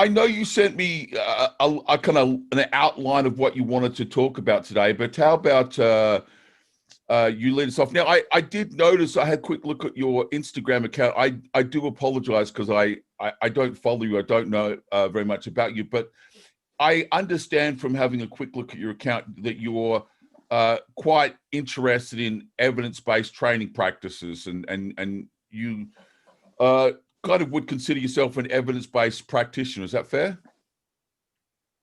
know you sent me a kind of an outline of what you wanted to talk about today, but how about you lead us off? Now, I did notice, I had a quick look at your Instagram account. I do apologize because I don't follow you. I don't know very much about you, but I understand from having a quick look at your account that you're quite interested in evidence-based training practices, and you kind of would consider yourself an evidence-based practitioner. Is that fair?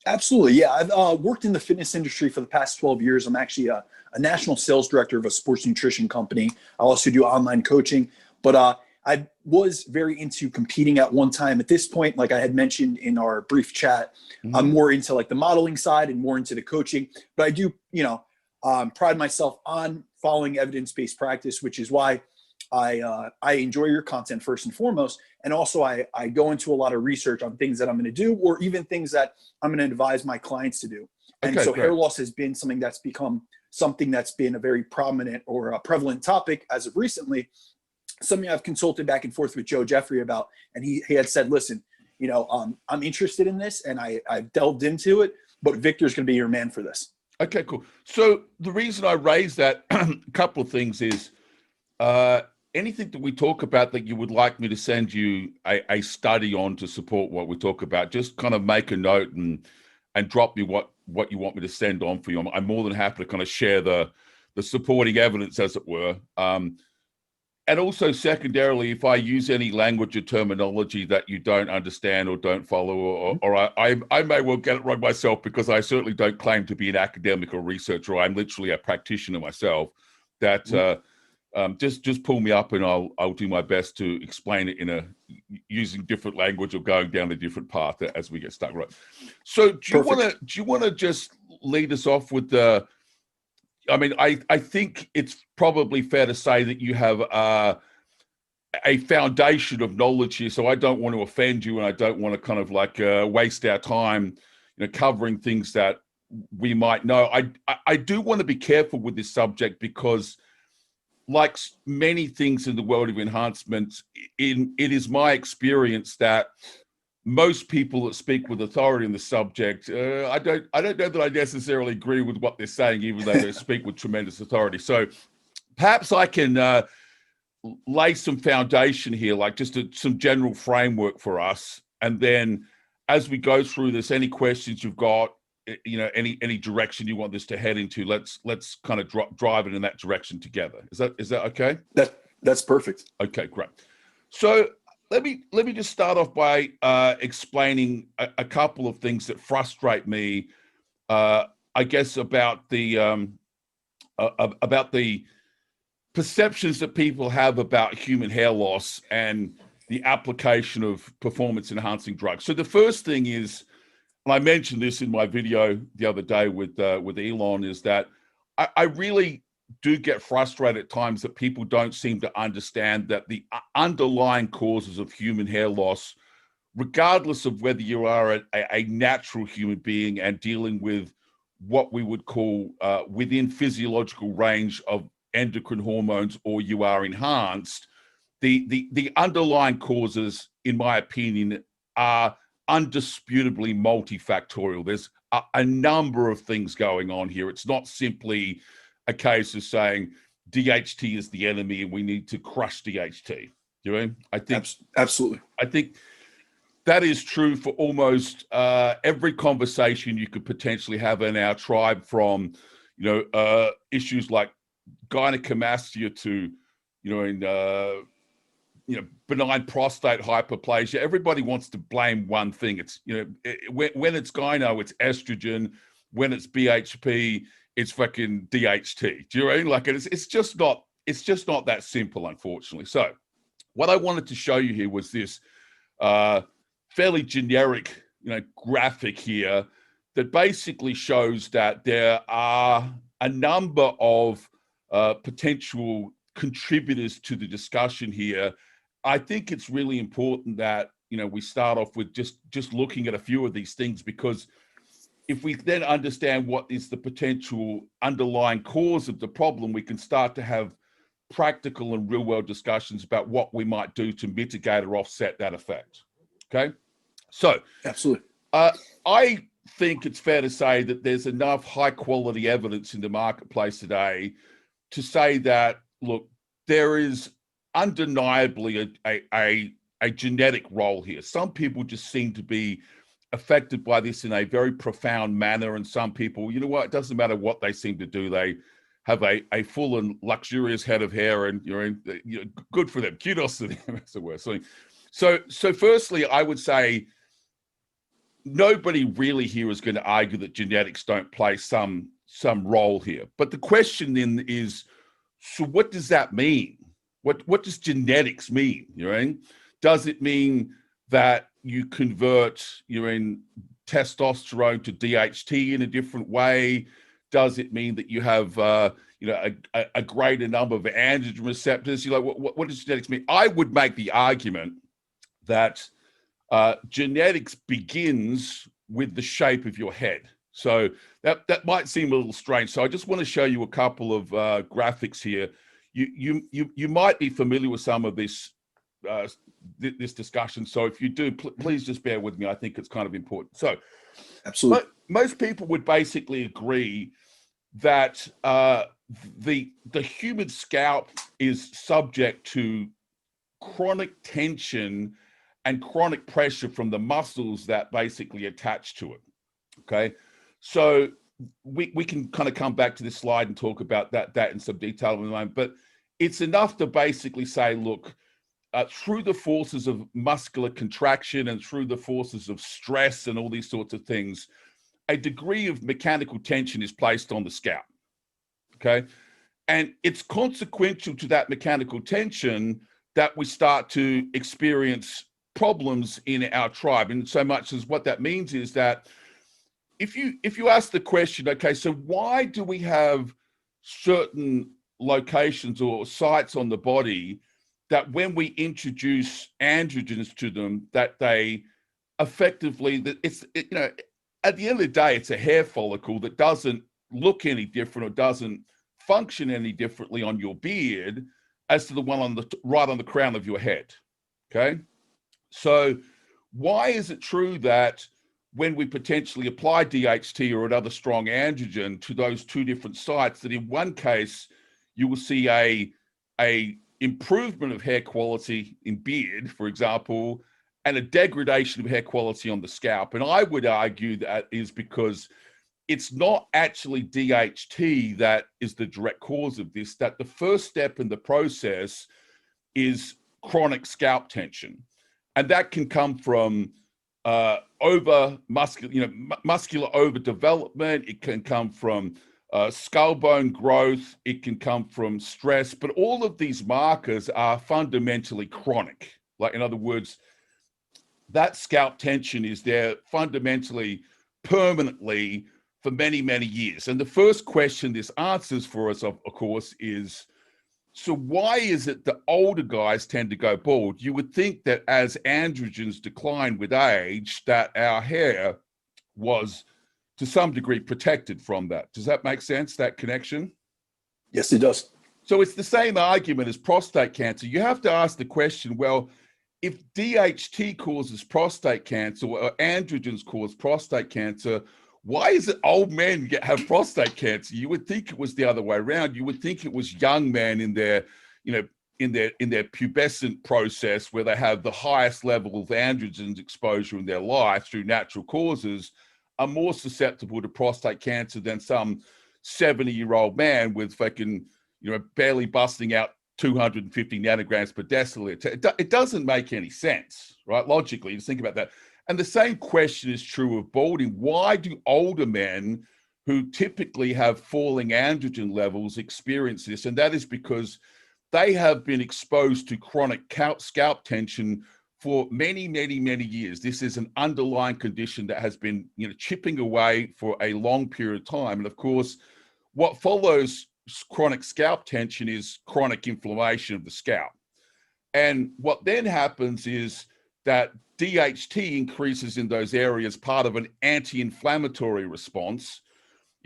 Absolutely. Yeah. I've worked in the fitness industry for the past 12 years. I'm actually a national sales director of a sports nutrition company. I also do online coaching, but I was very into competing at one time. At this point, like I had mentioned in our brief chat, I'm more into like the modeling side and more into the coaching, but I do, pride myself on following evidence-based practice, which is why I enjoy your content first and foremost. And also I go into a lot of research on things that I'm going to do, or even things that I'm going to advise my clients to do. And so hair loss has been something that's been a very prominent or a prevalent topic as of recently, something I've consulted back and forth with Joe Jeffrey about. And he had said, listen, I'm interested in this and I've delved into it, but Victor's going to be your man for this. Okay, cool. So the reason I raised that, a couple of things is, anything that we talk about that you would like me to send you a study on to support what we talk about, just kind of make a note and drop me what you want me to send on for you. I'm more than happy to kind of share the supporting evidence, as it were. And also secondarily, if I use any language or terminology that you don't understand or don't follow, or I may well get it wrong myself, because I certainly don't claim to be an academic or researcher. I'm literally a practitioner myself. That just pull me up and I'll do my best to explain it using different language or going down a different path as we get stuck. Right. So do you want to just lead us off with I think it's probably fair to say that you have a foundation of knowledge here, so I don't want to offend you and I don't want to kind of like waste our time, covering things that we might know. I do want to be careful with this subject because, like many things in the world of enhancement, it is my experience that most people that speak with authority in the subject, I don't know that I necessarily agree with what they're saying, even though they speak with tremendous authority. So perhaps I can lay some foundation here, like just some general framework for us. And then as we go through this, any questions you've got, any direction you want this to head into, let's kind of drive it in that direction together. Is that okay? That's perfect. Okay, great. So let me just start off by explaining a couple of things that frustrate me, I guess, about the perceptions that people have about human hair loss and the application of performance enhancing drugs. So the first thing is, and I mentioned this in my video the other day with Elon, is that I really do get frustrated at times that people don't seem to understand that the underlying causes of human hair loss, regardless of whether you are a natural human being and dealing with what we would call within physiological range of endocrine hormones, or you are enhanced, the underlying causes, in my opinion, are undisputably multifactorial. There's a number of things going on here. It's not simply a case of saying DHT is the enemy and we need to crush DHT. You know, I think absolutely. I think that is true for almost every conversation you could potentially have in our tribe, from issues like gynecomastia to benign prostate hyperplasia. Everybody wants to blame one thing. It's when it's gyno, it's estrogen. When it's BHP, it's fucking DHT. Do you know what I mean? Like it's just not that simple, unfortunately. So what I wanted to show you here was this fairly generic graphic here that basically shows that there are a number of potential contributors to the discussion here. I think it's really important that we start off with just looking at a few of these things, because if we then understand what is the potential underlying cause of the problem, we can start to have practical and real world discussions about what we might do to mitigate or offset that effect. Okay. So Absolutely. I think it's fair to say that there's enough high quality evidence in the marketplace today to say that, look, there is undeniably a genetic role here. Some people just seem to be affected by this in a very profound manner. And some people, you know what, it doesn't matter what they seem to do. They have a full and luxurious head of hair, and good for them. Kudos to them, as it were. So firstly, I would say nobody really here is going to argue that genetics don't play some role here. But the question then is, so what does that mean? What does genetics mean? Does it mean that you convert testosterone to DHT in a different way? Does it mean that you have a greater number of androgen receptors? What does genetics mean? I would make the argument that genetics begins with the shape of your head. So that might seem a little strange. So I just want to show you a couple of graphics here. You might be familiar with some of this this discussion. So if you do, please just bear with me. I think it's kind of important. So absolutely, most people would basically agree that the human scalp is subject to chronic tension and chronic pressure from the muscles that basically attach to it. Okay, so we can kind of come back to this slide and talk about that in some detail in a moment, but it's enough to basically say, look, through the forces of muscular contraction and through the forces of stress and all these sorts of things, a degree of mechanical tension is placed on the scalp. Okay, and it's consequential to that mechanical tension that we start to experience problems in our tribe. And so much as what that means is that if you ask the question, okay, so why do we have certain locations or sites on the body that when we introduce androgens to them, that they effectively, that at the end of the day, it's a hair follicle that doesn't look any different or doesn't function any differently on your beard as to the one on the right on the crown of your head. Okay, so why is it true that when we potentially apply DHT or another strong androgen to those two different sites, that in one case you will see a improvement of hair quality in beard, for example, and a degradation of hair quality on the scalp? And I would argue that is because it's not actually DHT that is the direct cause of this, that the first step in the process is chronic scalp tension. And that can come from muscular overdevelopment. It can come from skull bone growth. It can come from stress. But all of these markers are fundamentally chronic. Like, in other words, that scalp tension is there fundamentally, permanently, for many, many years. And the first question this answers for us, of course, is, so why is it that older guys tend to go bald? You would think that as androgens decline with age, that our hair was to some degree protected from that. Does that make sense, that connection? Yes, it does. So it's the same argument as prostate cancer. You have to ask the question, well, if DHT causes prostate cancer or androgens cause prostate cancer, why is it old men have prostate cancer? You would think it was the other way around. You would think it was young men in their pubescent process, where they have the highest level of androgens exposure in their life through natural causes, are more susceptible to prostate cancer than some 70-year-old man with fucking, barely busting out 250 nanograms per deciliter. It doesn't make any sense, right? Logically, just think about that. And the same question is true of balding. Why do older men who typically have falling androgen levels experience this? And that is because they have been exposed to chronic scalp tension for many, many, many years. This is an underlying condition that has been, chipping away for a long period of time. And of course, what follows chronic scalp tension is chronic inflammation of the scalp. And what then happens is that DHT increases in those areas, part of an anti-inflammatory response.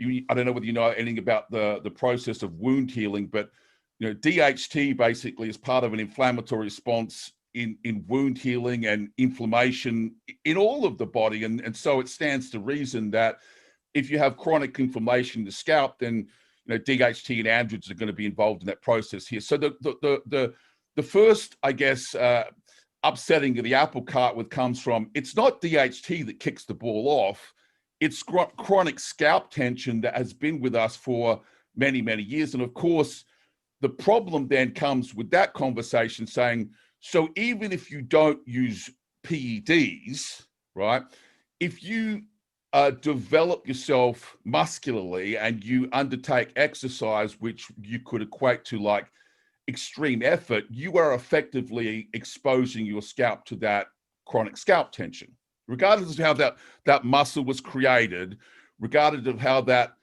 I don't know whether you know anything about the process of wound healing, but DHT basically is part of an inflammatory response in wound healing and inflammation in all of the body. And so it stands to reason that if you have chronic inflammation in the scalp, then DHT and androgens are going to be involved in that process here. So the first, I guess, upsetting of the apple cart comes from, it's not DHT that kicks the ball off. It's chronic scalp tension that has been with us for many, many years. And of course, the problem then comes with that conversation saying, so even if you don't use PEDs, right, if you develop yourself muscularly and you undertake exercise, which you could equate to like extreme effort, you are effectively exposing your scalp to that chronic scalp tension, regardless of how that muscle was created, regardless of how that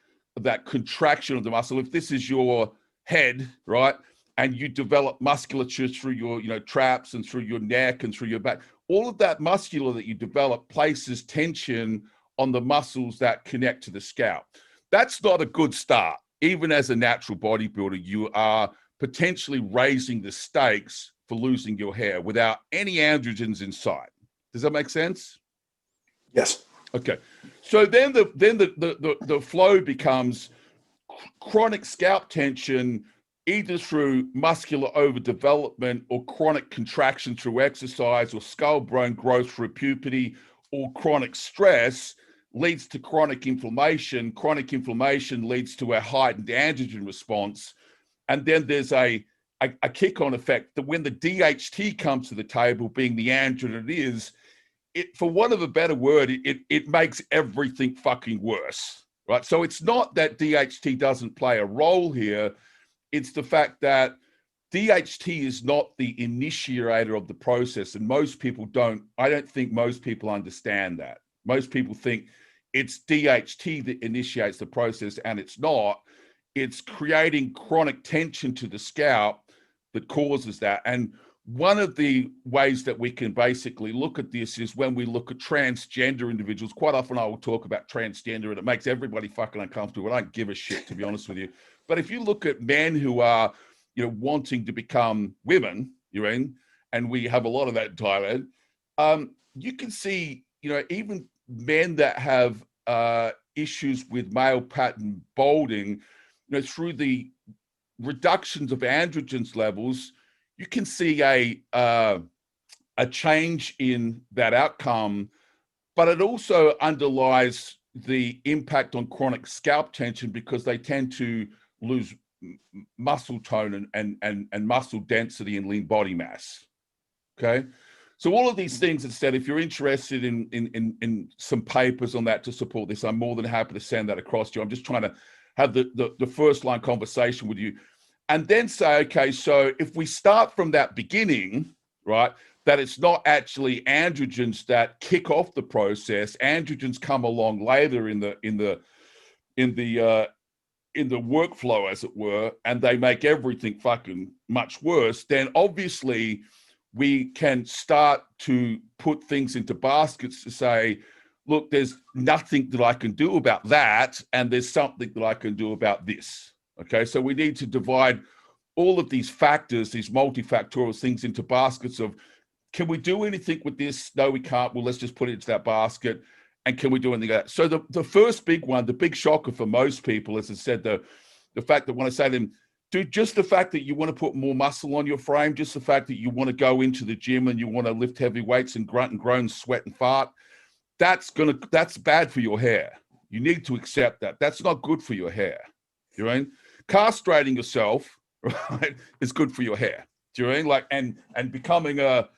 contraction of the muscle. If this is your head, right, and you develop musculature through your traps and through your neck and through your back, all of that muscular that you develop places tension on the muscles that connect to the scalp. That's not a good start. Even as a natural bodybuilder, you are potentially raising the stakes for losing your hair without any androgens in sight. Does that make sense? Yes. Okay. So then the flow becomes chronic scalp tension, either through muscular overdevelopment or chronic contraction through exercise or skull bone growth through puberty, or chronic stress leads to chronic inflammation. Chronic inflammation leads to a heightened androgen response. And then there's a kick-on effect that when the DHT comes to the table, being the androgen it is, for want of a better word, it makes everything fucking worse, right? So it's not that DHT doesn't play a role here. It's the fact that DHT is not the initiator of the process. And most people I don't think most people understand that. Most people think it's DHT that initiates the process, and it's not. It's creating chronic tension to the scalp that causes that. And one of the ways that we can basically look at this is when we look at transgender individuals. Quite often I will talk about transgender, and it makes everybody fucking uncomfortable. I don't give a shit, to be honest with you. But if you look at men who are, wanting to become women, and we have a lot of that in Thailand, you can see, even men that have issues with male pattern balding, through the reductions of androgens levels, you can see a change in that outcome, but it also underlies the impact on chronic scalp tension because they tend to lose muscle tone and muscle density and lean body mass. Okay. So all of these things, instead, if you're interested in some papers on that to support this, I'm more than happy to send that across to you. I'm just trying to have the first line conversation with you and then say, okay, so if we start from that beginning, right, that it's not actually androgens that kick off the process, androgens come along later in the workflow, as it were, and they make everything fucking much worse, then obviously we can start to put things into baskets to say, look, there's nothing that I can do about that, and there's something that I can do about this. Okay, so we need to divide all of these factors, these multifactorial things, into baskets of, can we do anything with this? No, we can't. Well, let's just put it into that basket. And can we do anything like that? So the first big one, the big shocker for most people, as I said, the fact that when I say to them, dude, just the fact that you want to put more muscle on your frame, just the fact that you want to go into the gym and you want to lift heavy weights and grunt and groan, sweat and fart, that's bad for your hair. You need to accept that. That's not good for your hair. Do you know what I mean? Castrating yourself, right, is good for your hair. Do you know what I mean? Like, and becoming a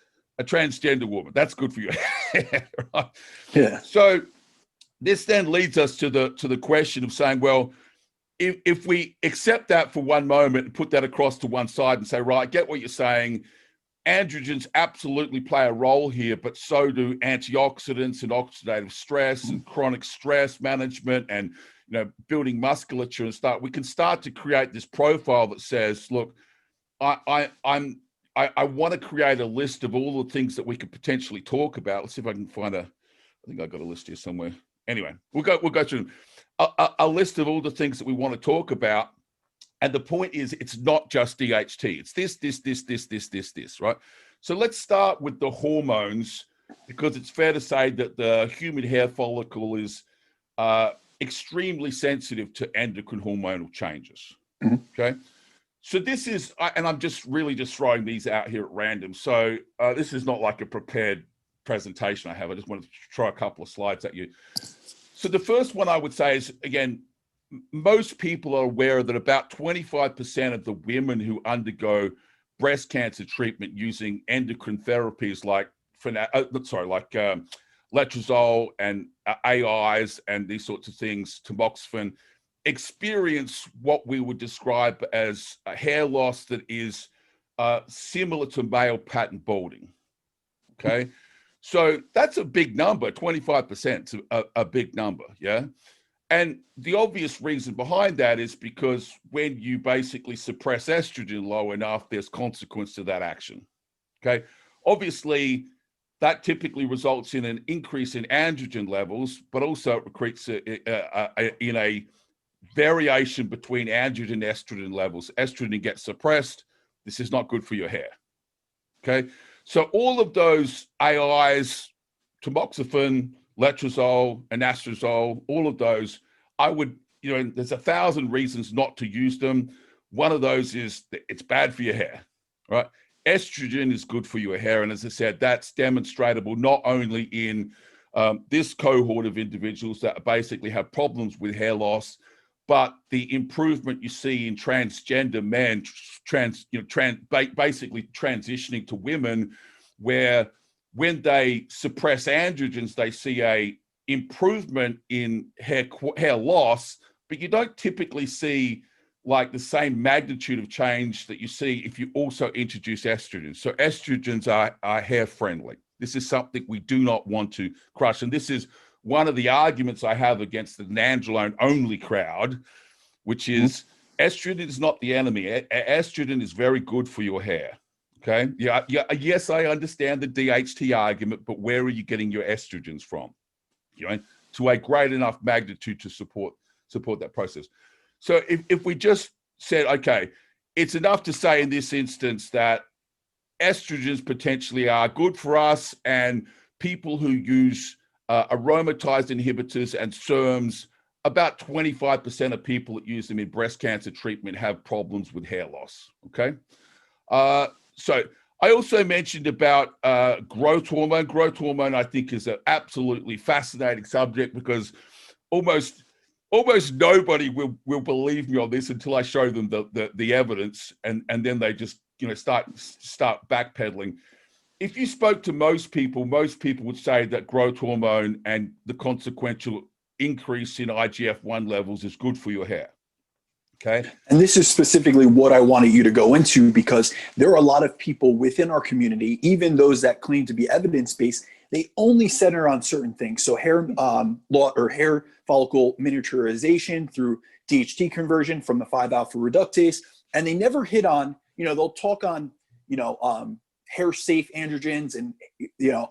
transgender woman, that's good for your hair, right? Yeah. So this then leads us to the question of saying, well, if we accept that for one moment and put that across to one side and say, right, I get what you're saying, androgens absolutely play a role here, but so do antioxidants and oxidative stress and chronic stress management and building musculature and stuff. We can start to create this profile that says, look, I want to create a list of all the things that we could potentially talk about. Let's see if I can find I think I've got a list here somewhere. Anyway, we'll go through a list of all the things that we want to talk about. And the point is, it's not just DHT. It's this, right? So let's start with the hormones, because it's fair to say that the human hair follicle is extremely sensitive to endocrine hormonal changes. Okay. So this is, and I'm just really just throwing these out here at random. So this is not like a prepared presentation I have. I just wanted to try a couple of slides at you. So the first one I would say is, again, most people are aware that about 25% of the women who undergo breast cancer treatment using endocrine therapies like letrozole and AIs and these sorts of things, tamoxifen, experience what we would describe as a hair loss that is similar to male pattern balding. Okay, so that's a big number. 25% is a big number, yeah. And the obvious reason behind that is because when you basically suppress estrogen low enough, there's consequence to that action. Okay, obviously that typically results in an increase in androgen levels, but also it creates in a variation between androgen and estrogen levels. Estrogen gets suppressed. This is not good for your hair. Okay, so all of those AIs, tamoxifen, letrozole, anastrozole, all of those, I would, there's 1,000 reasons not to use them. One of those is that it's bad for your hair, right? Estrogen is good for your hair. And as I said, that's demonstrable not only in this cohort of individuals that basically have problems with hair loss, but the improvement you see in transgender men, basically transitioning to women, where when they suppress androgens, they see a improvement in hair loss, but you don't typically see like the same magnitude of change that you see if you also introduce estrogens. So estrogens are hair friendly. This is something we do not want to crush. And this is one of the arguments I have against the nandrolone only crowd, which is estrogen is not the enemy. Estrogen is very good for your hair. Okay. Yeah. Yes, I understand the DHT argument, but where are you getting your estrogens from? To a great enough magnitude to support that process. So if we just said, okay, it's enough to say in this instance that estrogens potentially are good for us, and people who use aromatase inhibitors and SERMs, about 25% of people that use them in breast cancer treatment have problems with hair loss. Okay. So I also mentioned about growth hormone. Growth hormone, I think, is an absolutely fascinating subject, because almost nobody will believe me on this until I show them the evidence, and then they just start backpedaling. If you spoke to most people would say that growth hormone and the consequential increase in IGF-1 levels is good for your hair. Okay. And this is specifically what I wanted you to go into, because there are a lot of people within our community, even those that claim to be evidence-based, they only center on certain things. So hair hair follicle miniaturization through DHT conversion from the 5-alpha reductase, and they never hit on, they'll talk on, hair safe androgens and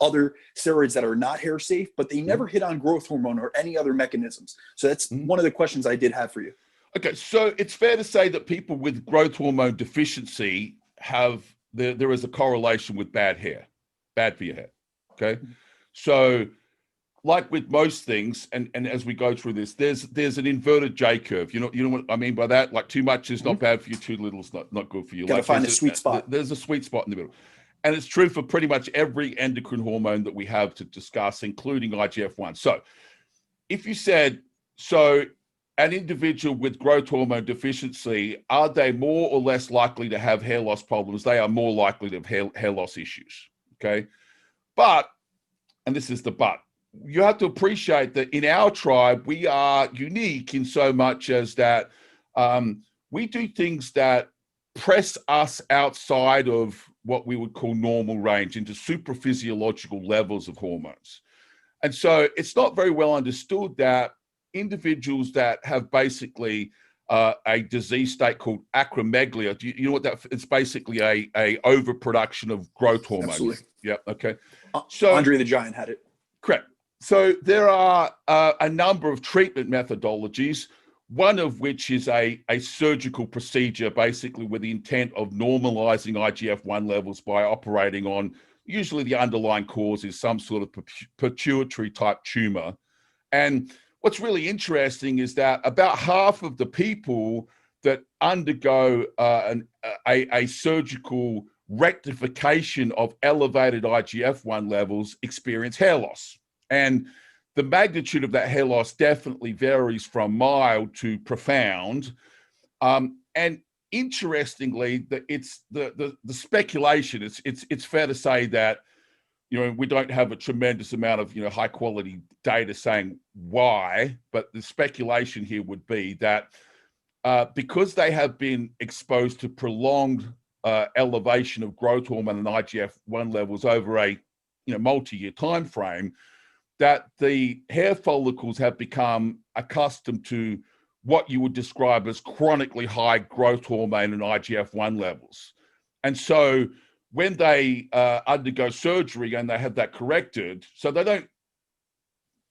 other steroids that are not hair safe, but they never hit on growth hormone or any other mechanisms. So that's one of the questions I did have for you. Okay, so it's fair to say that people with growth hormone deficiency there is a correlation with bad for your hair. Okay, so like with most things, and as we go through this, there's an inverted J curve. You know what I mean by that? Like too much is not bad for you, too little is not good for you. Gotta find a sweet spot. There's a sweet spot in the middle. And it's true for pretty much every endocrine hormone that we have to discuss, including IGF-1. So if you said, an individual with growth hormone deficiency, are they more or less likely to have hair loss problems? They are more likely to have hair loss issues. Okay. But, and this is the but, you have to appreciate that in our tribe, we are unique in so much as that we do things that press us outside of what we would call normal range into supraphysiological levels of hormones. And so it's not very well understood that individuals that have basically a disease state called acromegalia, do you know what that, it's basically a overproduction of growth hormone. Absolutely. Yeah. Okay. So Andre the Giant had it. Correct. So there are a number of treatment methodologies. one of which is a surgical procedure, basically with the intent of normalizing IGF-1 levels by operating on, usually the underlying cause is some sort of pituitary type tumor. And what's really interesting is that about half of the people that undergo a surgical rectification of elevated IGF-1 levels experience hair loss. And the magnitude of that hair loss definitely varies from mild to profound. And interestingly, it's the speculation. It's fair to say that, you know, we don't have a tremendous amount of, you know, high quality data saying why, but the speculation here would be that because they have been exposed to prolonged elevation of growth hormone and IGF-1 levels over a, you know, multi-year time frame, that the hair follicles have become accustomed to what you would describe as chronically high growth hormone and IGF-1 levels. And so when they undergo surgery and they have that corrected, so they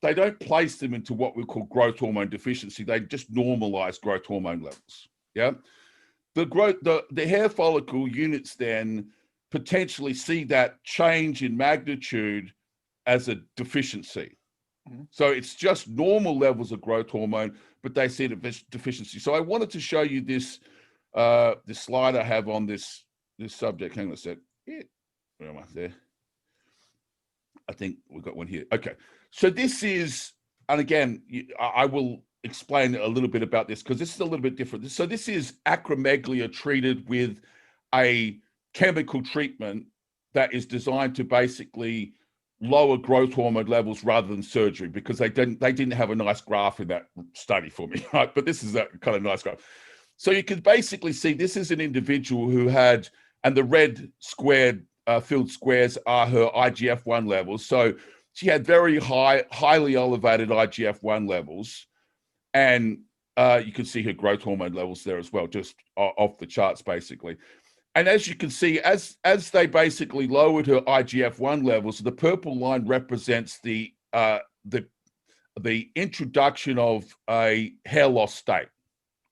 don't place them into what we call growth hormone deficiency. They just normalize growth hormone levels. Yeah. The hair follicle units then potentially see that change in magnitude as a deficiency. Mm-hmm. So it's just normal levels of growth hormone, but they see a deficiency. So I wanted to show you this this slide I have on this subject. Hang on a sec. Yeah. Where am I there? I think we've got one here. Okay. So this is, and again, I will explain a little bit about this because this is a little bit different. So this is acromegalia treated with a chemical treatment that is designed to basically lower growth hormone levels rather than surgery, because they didn't have a nice graph in that study for me, right? But this is a kind of nice graph. So you can basically see this is an individual who had, and the red squared filled squares are her IGF-1 levels. So she had very highly elevated IGF-1 levels, and you can see her growth hormone levels there as well, just off the charts basically. And as you can see, as they basically lowered her IGF-1 levels, the purple line represents the introduction of a hair loss state.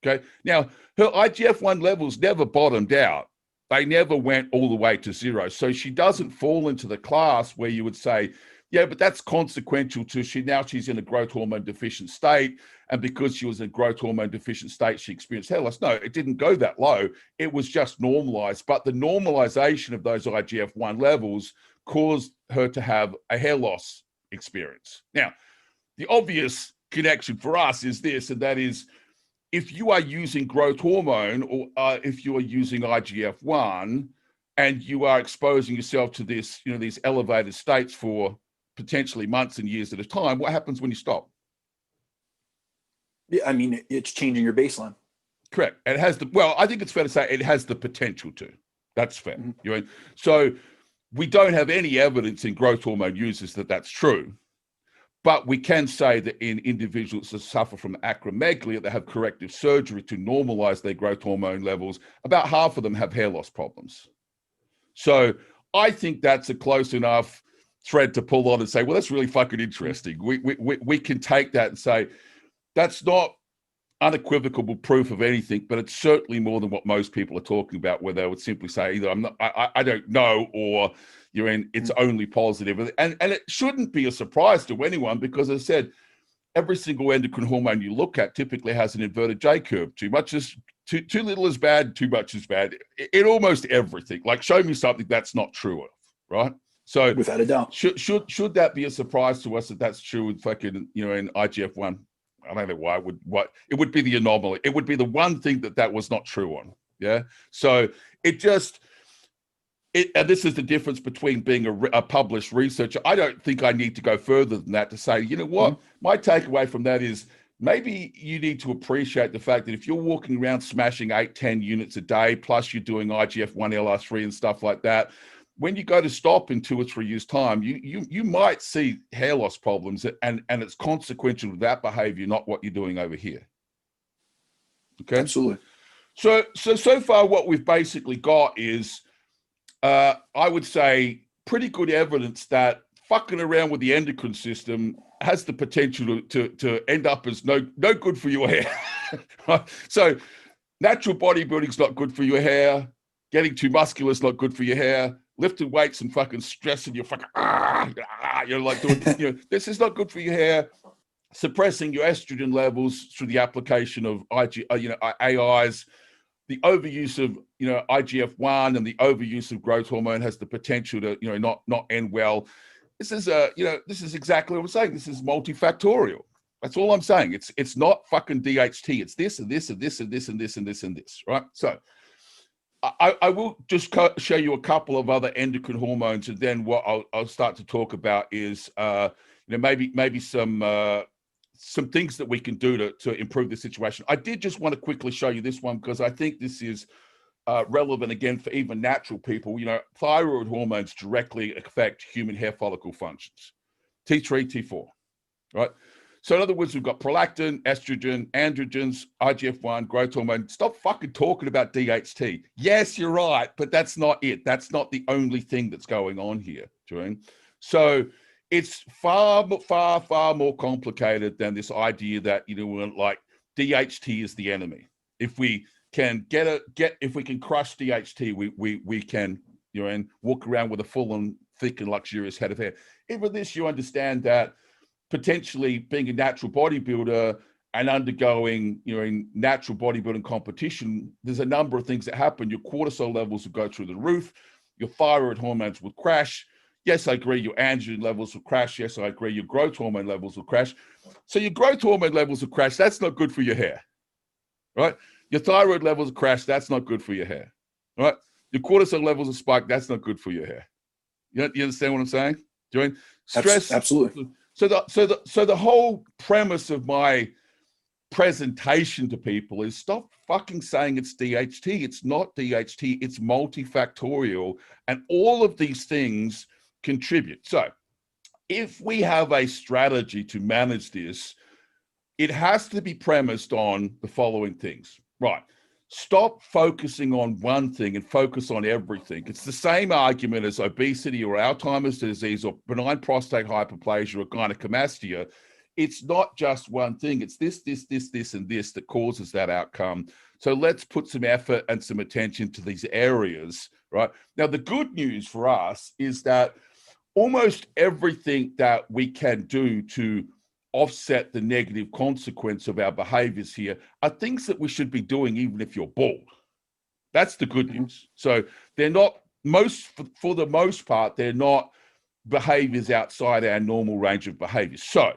Okay. Now, her IGF-1 levels never bottomed out. They never went all the way to zero. So she doesn't fall into the class where you would say, yeah, but that's consequential to she's in a growth hormone deficient state. And because she was in a growth hormone deficient state, she experienced hair loss. No, it didn't go that low. It was just normalized. But the normalization of those IGF-1 levels caused her to have a hair loss experience. Now, the obvious connection for us is this, and that is, if you are using growth hormone or if you are using IGF-1 and you are exposing yourself to this, you know, these elevated states for potentially months and years at a time, what happens when you stop? Yeah, I mean, it's changing your baseline. Correct. It has the, well, I think it's fair to say it has the potential to. That's fair. Mm-hmm. You know? So we don't have any evidence in growth hormone users that that's true. But we can say that in individuals that suffer from acromegalia, that have corrective surgery to normalize their growth hormone levels, about half of them have hair loss problems. So I think that's a close enough thread to pull on and say, well, that's really fucking interesting. We can take that and say, that's not unequivocal proof of anything, but it's certainly more than what most people are talking about, where they would simply say either I don't know, or you're in, it's only positive. And it shouldn't be a surprise to anyone, because as I said, every single endocrine hormone you look at typically has an inverted J curve. Too much is too little is bad, too much is bad in almost everything. Like, show me something that's not true of, right? So without a doubt, should that be a surprise to us that that's true with fucking, you know, in IGF-1? I don't know why it would be the anomaly. It would be the one thing that was not true on. Yeah. So it just, and this is the difference between being a published researcher. I don't think I need to go further than that to say, you know what, my takeaway from that is maybe you need to appreciate the fact that if you're walking around smashing 8-10 units a day, plus you're doing IGF-1, LR3 and stuff like that, when you go to stop in 2 or 3 years' time, you might see hair loss problems, and it's consequential to that behavior, not what you're doing over here. Okay. Absolutely. So far what we've basically got is, I would say, pretty good evidence that fucking around with the endocrine system has the potential to end up as no good for your hair. So natural bodybuilding is not good for your hair. Getting too muscular is not good for your hair. Lifting weights and fucking stressing your fucking, you're like doing, this is not good for your hair. Suppressing your estrogen levels through the application of AIs, the overuse of IGF-1 and the overuse of growth hormone has the potential to not end well. This is this is exactly what I'm saying. This is multifactorial. That's all I'm saying. It's not fucking DHT. It's this and this and this and this and this and this and this, right? So I will just show you a couple of other endocrine hormones, and then what I'll start to talk about is maybe some things that we can do to improve the situation. I did just want to quickly show you this one because I think this is relevant again for even natural people. Thyroid hormones directly affect human hair follicle functions. T3, T4, right? So in other words, we've got prolactin, estrogen, androgens, IGF-1, growth hormone. Stop fucking talking about DHT. Yes, you're right, but that's not it. That's not the only thing that's going on here, Julian. So it's far, far, far more complicated than this idea that, like DHT is the enemy. If we can if we can crush DHT, we can, and walk around with a full and thick and luxurious head of hair. Even this, you understand that potentially being a natural bodybuilder and undergoing, in natural bodybuilding competition, there's a number of things that happen. Your cortisol levels will go through the roof. Your thyroid hormones will crash. Yes, I agree. Your androgen levels will crash. Yes, I agree. Your growth hormone levels will crash. So your growth hormone levels will crash. That's not good for your hair, right? Your thyroid levels will crash. That's not good for your hair, right? Your cortisol levels will spike. That's not good for your hair. You understand what I'm saying? Join stress. Absolutely. So the whole premise of my presentation to people is stop fucking saying it's DHT. It's not DHT. It's multifactorial, and all of these things contribute. So if we have a strategy to manage this, it has to be premised on the following things, right? Stop focusing on one thing and focus on everything. It's the same argument as obesity or Alzheimer's disease or benign prostate hyperplasia or gynecomastia. It's not just one thing. It's this, and this that causes that outcome. So let's put some effort and some attention to these areas, right? Now, the good news for us is that almost everything that we can do to offset the negative consequence of our behaviors here are things that we should be doing even if you're bald. That's the good news. So they're not for the most part, they're not behaviors outside our normal range of behaviors. So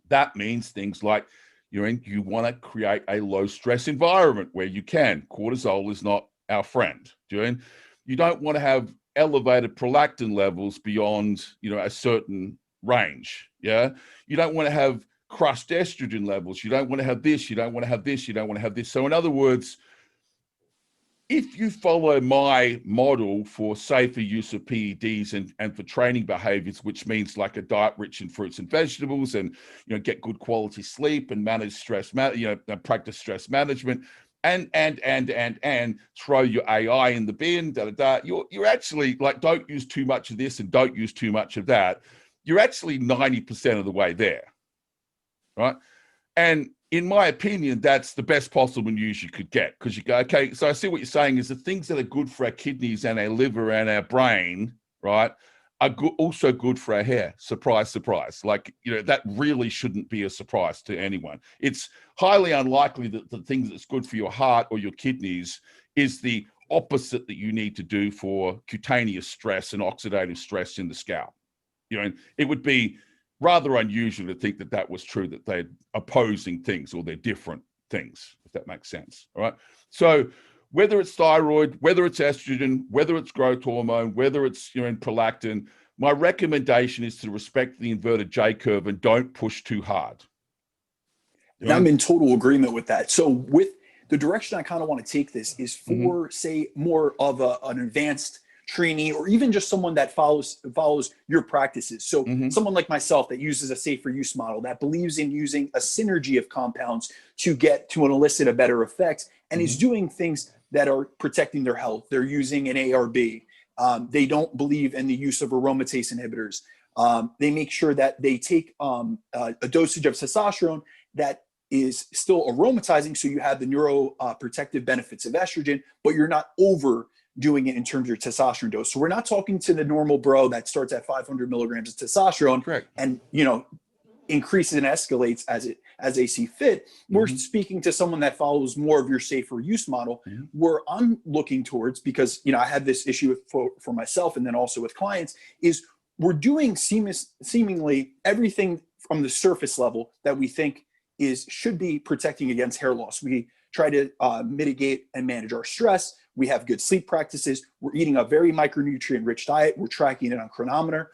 that means things like you want to create a low stress environment where you can. Cortisol is not our friend. You don't want to have elevated prolactin levels beyond a certain range. You don't want to have crushed estrogen levels. You don't want to have this. You don't want to have this. You don't want to have this. So in other words, if you follow my model for safer use of PEDs and for training behaviors, which means like a diet rich in fruits and vegetables, and get good quality sleep and manage stress, practice stress management, and throw your AI in the bin, you're actually like, don't use too much of this and don't use too much of that. You're actually 90% of the way there, right? And in my opinion, that's the best possible news you could get, because you go, okay, so I see what you're saying is the things that are good for our kidneys and our liver and our brain, right, are also good for our hair. Surprise, surprise. Like, that really shouldn't be a surprise to anyone. It's highly unlikely that the thing that's good for your heart or your kidneys is the opposite that you need to do for cutaneous stress and oxidative stress in the scalp. It would be rather unusual to think that was true, that they're opposing things or they're different things, if that makes sense. All right. So whether it's thyroid, whether it's estrogen, whether it's growth hormone, whether it's prolactin, my recommendation is to respect the inverted J curve and don't push too hard. And I'm in total agreement with that. So with the direction I kind of want to take this is for, say, more of an advanced trainee, or even just someone that follows your practices. So someone like myself that uses a safer use model, that believes in using a synergy of compounds to get to elicit a better effect, and is doing things that are protecting their health. They're using an ARB. They don't believe in the use of aromatase inhibitors. They make sure that they take a dosage of testosterone that is still aromatizing, so you have the neuroprotective benefits of estrogen, but you're not overdoing it in terms of your testosterone dose. So we're not talking to the normal bro that starts at 500 milligrams of testosterone, Correct, and increases and escalates as they see fit. We're speaking to someone that follows more of your safer use model, where I'm looking towards, because I had this issue for myself and then also with clients, is we're doing seemingly everything from the surface level that we think should be protecting against hair loss. We try to mitigate and manage our stress. We have good sleep practices. We're eating a very micronutrient rich diet. We're tracking it on chronometer.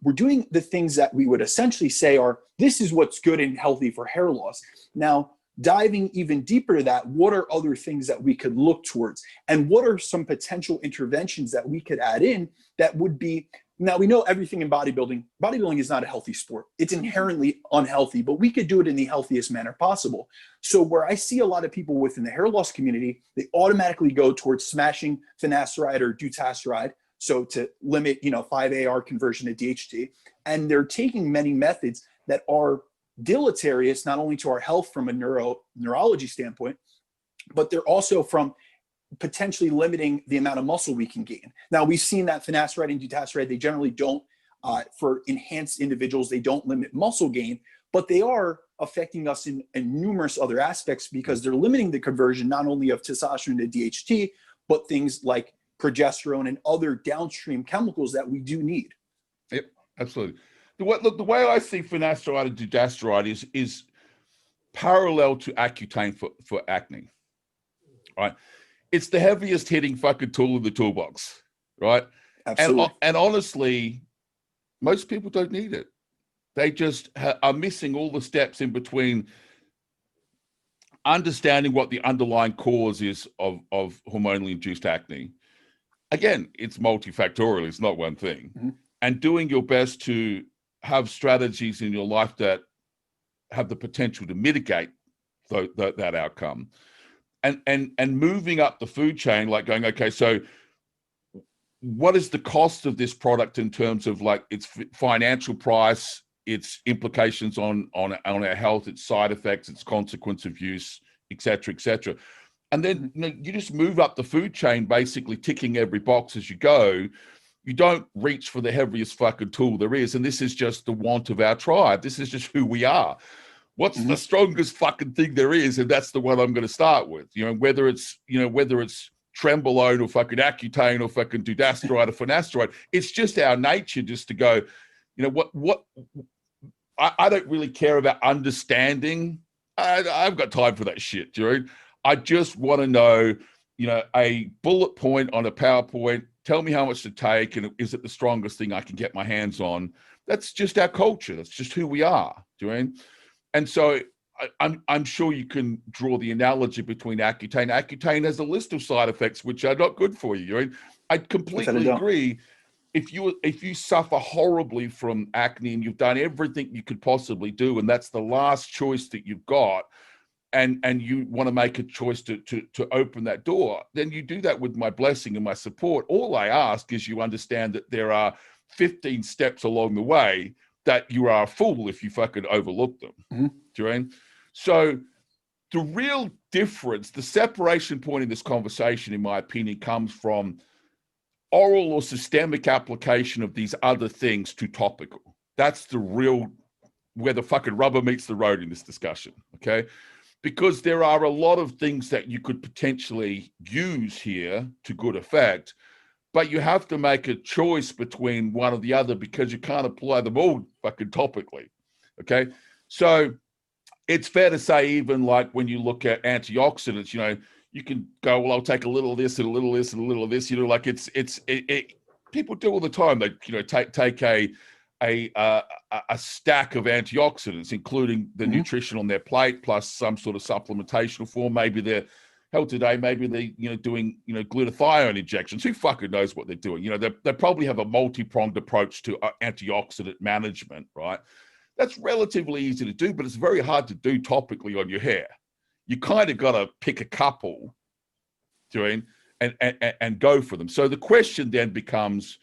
We're doing the things that we would essentially say this is what's good and healthy for hair loss. Now, diving even deeper to that, what are other things that we could look towards? And what are some potential interventions that we could add in that would be, now we know everything in bodybuilding. Bodybuilding is not a healthy sport. It's inherently unhealthy, but we could do it in the healthiest manner possible. So where I see a lot of people within the hair loss community, they automatically go towards smashing finasteride or dutasteride, so to limit 5-AR conversion to DHT. And they're taking many methods that are deleterious, not only to our health from a neurology standpoint, but they're also from potentially limiting the amount of muscle we can gain. Now, we've seen that finasteride and dutasteride, they generally don't, for enhanced individuals, they don't limit muscle gain, but they are affecting us in numerous other aspects, because they're limiting the conversion not only of testosterone to DHT, but things like progesterone and other downstream chemicals that we do need. Yep, absolutely. The way I see finasteride and dutasteride is parallel to Accutane for acne, right? It's the heaviest hitting fucking tool in the toolbox, right? Absolutely. And honestly, most people don't need it. They just are missing all the steps in between understanding what the underlying cause is of hormonally induced acne. Again, it's multifactorial. It's not one thing. And doing your best to have strategies in your life that have the potential to mitigate that outcome. And moving up the food chain, like going, okay, so what is the cost of this product in terms of like its financial price, its implications on our health, its side effects, its consequence of use, et cetera, et cetera. And then you just move up the food chain, basically ticking every box as you go. You don't reach for the heaviest fucking tool there is. And this is just the want of our tribe. This is just who we are. What's the strongest fucking thing there is? And that's the one I'm going to start with. Whether it's Trenbolone or fucking Accutane or fucking dutasteride or finasteride, it's just our nature just to go, what I don't really care about understanding. I've got time for that shit, dude. I just want to know, a bullet point on a PowerPoint, tell me how much to take, and is it the strongest thing I can get my hands on? That's just our culture. That's just who we are, doing. And so I'm sure you can draw the analogy between Accutane. Accutane has a list of side effects which are not good for you. I completely agree. If you suffer horribly from acne and you've done everything you could possibly do, and that's the last choice that you've got, and you want to make a choice to open that door, then you do that with my blessing and my support. All I ask is you understand that there are 15 steps along the way that you are a fool if you fucking overlook them. Do you know? So the real difference, the separation point in this conversation, in my opinion, comes from oral or systemic application of these other things to topical. That's the real, where the fucking rubber meets the road in this discussion, okay? Because there are a lot of things that you could potentially use here to good effect, but you have to make a choice between one or the other, because you can't apply them all fucking topically, okay? So it's fair to say, even like when you look at antioxidants, you can go, well, I'll take a little of this and a little of this and a little of this, like it's people do all the time. They, take a stack of antioxidants, including the nutrition on their plate, plus some sort of supplementational form. Maybe they're hell today, maybe they're doing glutathione injections. Who fucking knows what they're doing? They probably have a multi-pronged approach to antioxidant management, right? That's relatively easy to do, but it's very hard to do topically on your hair. You kind of got to pick a couple, and go for them. So the question then becomes,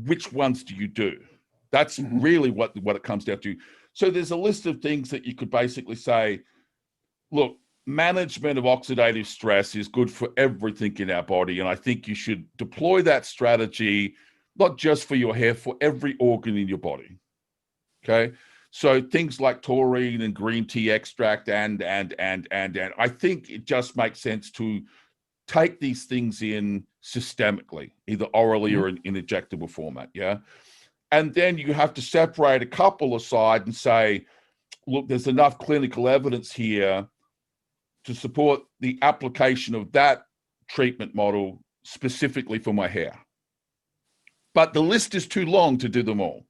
which ones do you do? That's really what it comes down to. So there's a list of things that you could basically say, look, management of oxidative stress is good for everything in our body. And I think you should deploy that strategy, not just for your hair, for every organ in your body. Okay. So things like taurine and green tea extract and I think it just makes sense to take these things in systemically, either orally or in injectable format. Yeah. And then you have to separate a couple aside and say, look, there's enough clinical evidence here to support the application of that treatment model specifically for my hair. But the list is too long to do them all.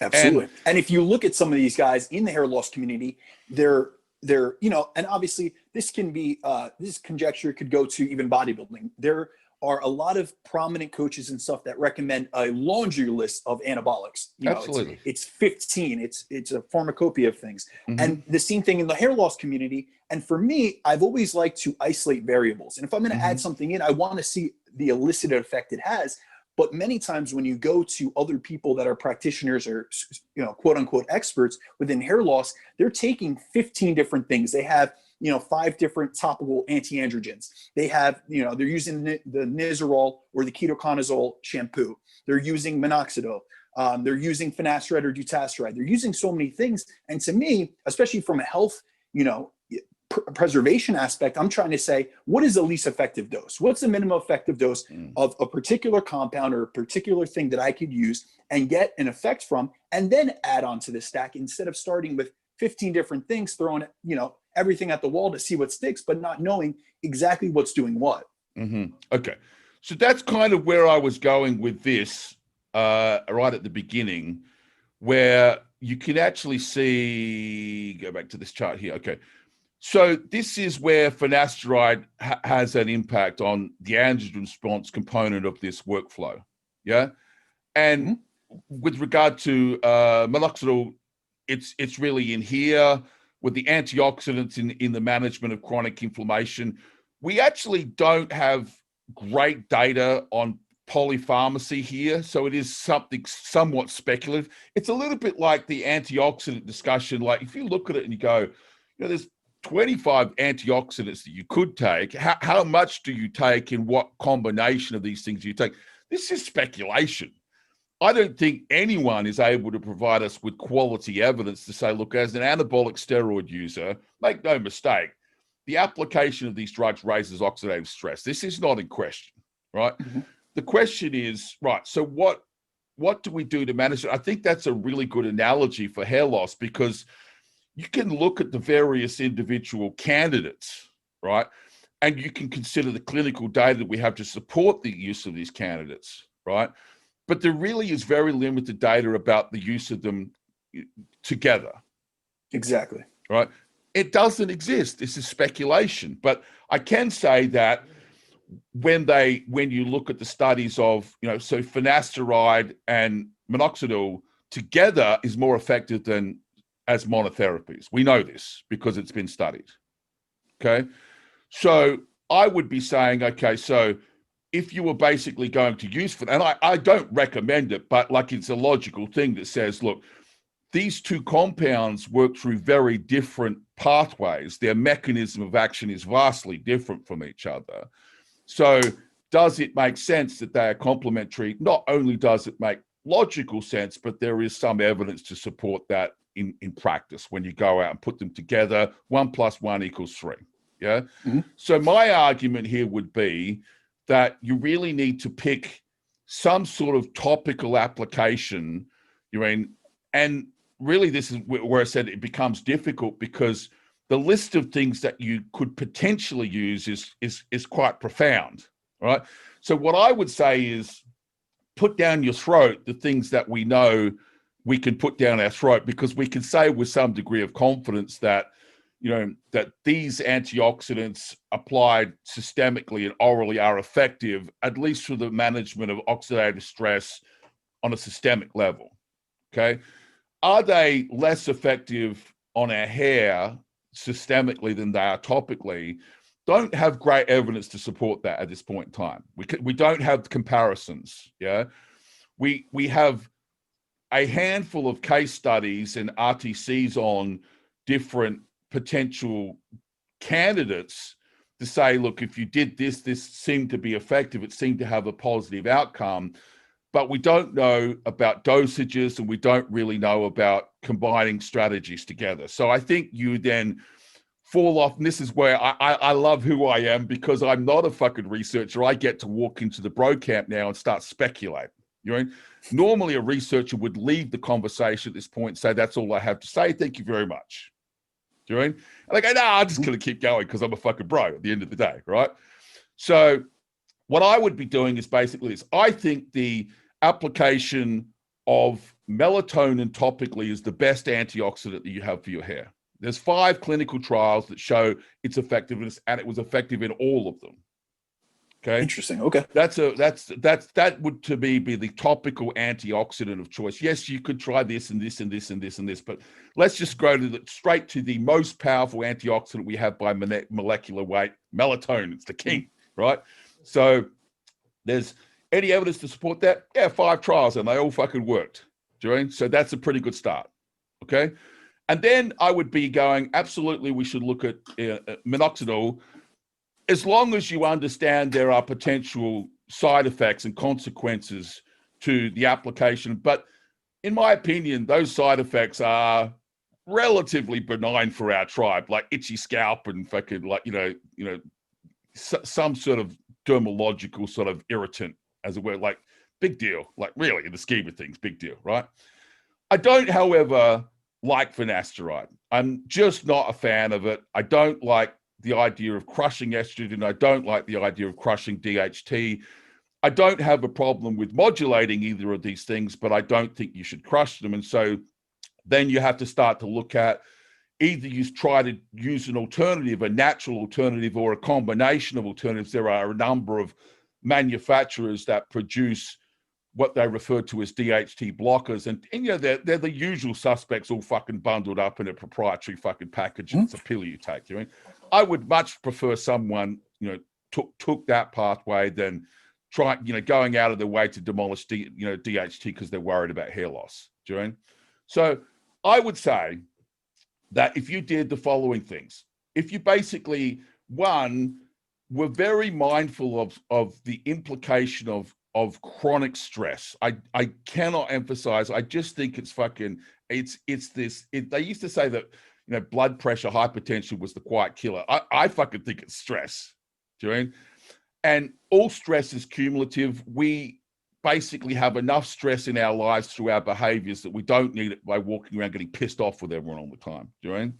Absolutely. And if you look at some of these guys in the hair loss community, they're, you know, and obviously this can be, this conjecture could go to even bodybuilding. There are a lot of prominent coaches and stuff that recommend a laundry list of anabolics. You know, Absolutely. it's 15, it's a pharmacopoeia of things. And the same thing in the hair loss community. And for me, I've always liked to isolate variables. And if I'm going to add something in, I want to see the elicited effect it has. But many times when you go to other people that are practitioners or, you know, quote unquote experts within hair loss, they're taking 15 different things. They have, you know, 5 different topical anti-androgens. They have, you know, they're using the Nizoral or the ketoconazole shampoo. They're using Minoxidil. They're using finasteride or dutasteride. They're using so many things. And to me, especially from a health, you know, preservation aspect, I'm trying to say, what is the least effective dose? What's the minimum effective dose of a particular compound or a particular thing that I could use and get an effect from, and then add on to the stack instead of starting with 15 different things, throwing, you know, everything at the wall to see what sticks, but not knowing exactly what's doing what. Okay. So that's kind of where I was going with this right at the beginning, where you can actually see, go back to this chart here. Okay. So this is where finasteride has an impact on the androgen response component of this workflow. Yeah. And with regard to minoxidil, it's really in here with the antioxidants in the management of chronic inflammation. We actually don't have great data on polypharmacy here. So it is something somewhat speculative. It's a little bit like the antioxidant discussion. Like if you look at it and you go, you know, there's 25 antioxidants that you could take. How much do you take and what combination of these things do you take? This is speculation. I don't think anyone is able to provide us with quality evidence to say, look, as an anabolic steroid user, make no mistake, the application of these drugs raises oxidative stress. This is not in question, right? The question is, right, so what do we do to manage it? I think that's a really good analogy for hair loss, because you can look at the various individual candidates, right? And you can consider the clinical data that we have to support the use of these candidates, right? But there really is very limited data about the use of them together. Exactly. Right? It doesn't exist. This is speculation. But I can say that when you look at the studies of, you know, so finasteride and minoxidil together is more effective than as monotherapies. We know this because it's been studied. Okay. So I would be saying, okay, so if you were basically going to use, and I don't recommend it, but like it's a logical thing that says, look, these two compounds work through very different pathways. Their mechanism of action is vastly different from each other. So does it make sense that they are complementary? Not only does it make logical sense, but there is some evidence to support that in practice when you go out and put them together. 1 + 1 = 3. Yeah. So my argument here would be that you really need to pick some sort of topical application. You mean, and really this is where I said it becomes difficult, because the list of things that you could potentially use is quite profound. Right. So what I would say is put down your throat the things that we know we can put down our throat, because we can say with some degree of confidence that, you know, that these antioxidants applied systemically and orally are effective, at least for the management of oxidative stress on a systemic level. Okay. Are they less effective on our hair systemically than they are topically? Don't have great evidence to support that at this point in time. We don't have comparisons. Yeah. We have a handful of case studies and RTCs on different potential candidates to say, look, if you did this, this seemed to be effective. It seemed to have a positive outcome. But we don't know about dosages, and we don't really know about combining strategies together. So I think you then fall off, and this is where I love who I am, because I'm not a fucking researcher. I get to walk into the bro camp now and start speculating. You know, normally a researcher would leave the conversation at this point and say, that's all I have to say. Thank you very much. Do you know? And I go, nah, I'm just going to keep going because I'm a fucking bro at the end of the day, right? So what I would be doing is basically this. I think the application of melatonin topically is the best antioxidant that you have for your hair. There's 5 clinical trials that show its effectiveness, and it was effective in all of them. Okay. Interesting. Okay. That would to me be the topical antioxidant of choice. Yes, you could try this and this and this and this and this, but let's just go to straight to the most powerful antioxidant we have by molecular weight, melatonin. It's the king, right? So there's any evidence to support that? Yeah, 5 trials, and they all fucking worked. Do you know? So that's a pretty good start. Okay. And then I would be going, absolutely, we should look at minoxidil, as long as you understand there are potential side effects and consequences to the application. But in my opinion, those side effects are relatively benign for our tribe, like itchy scalp and fucking like, some sort of dermatological sort of irritant, as it were, like big deal, like really in the scheme of things, big deal, right? I don't, however, like finasteride. I'm just not a fan of it. I don't like the idea of crushing estrogen. I don't like the idea of crushing DHT. I don't have a problem with modulating either of these things, but I don't think you should crush them. And so then you have to start to look at either you try to use an alternative, a natural alternative, or a combination of alternatives. There are a number of manufacturers that produce what they refer to as DHT blockers. And they're the usual suspects all fucking bundled up in a proprietary fucking package. It's a pill you take. You know? I would much prefer someone, took that pathway than going out of their way to demolish DHT because they're worried about hair loss. Do you know? So I would say that if you did the following things, if you basically, one, were very mindful of the implication of chronic stress. I cannot emphasize, I just think it's fucking, they used to say that, blood pressure, hypertension was the quiet killer. I fucking think it's stress. Do you know what I mean? And all stress is cumulative. We basically have enough stress in our lives through our behaviors that we don't need it by walking around getting pissed off with everyone all the time. Do you know what I mean?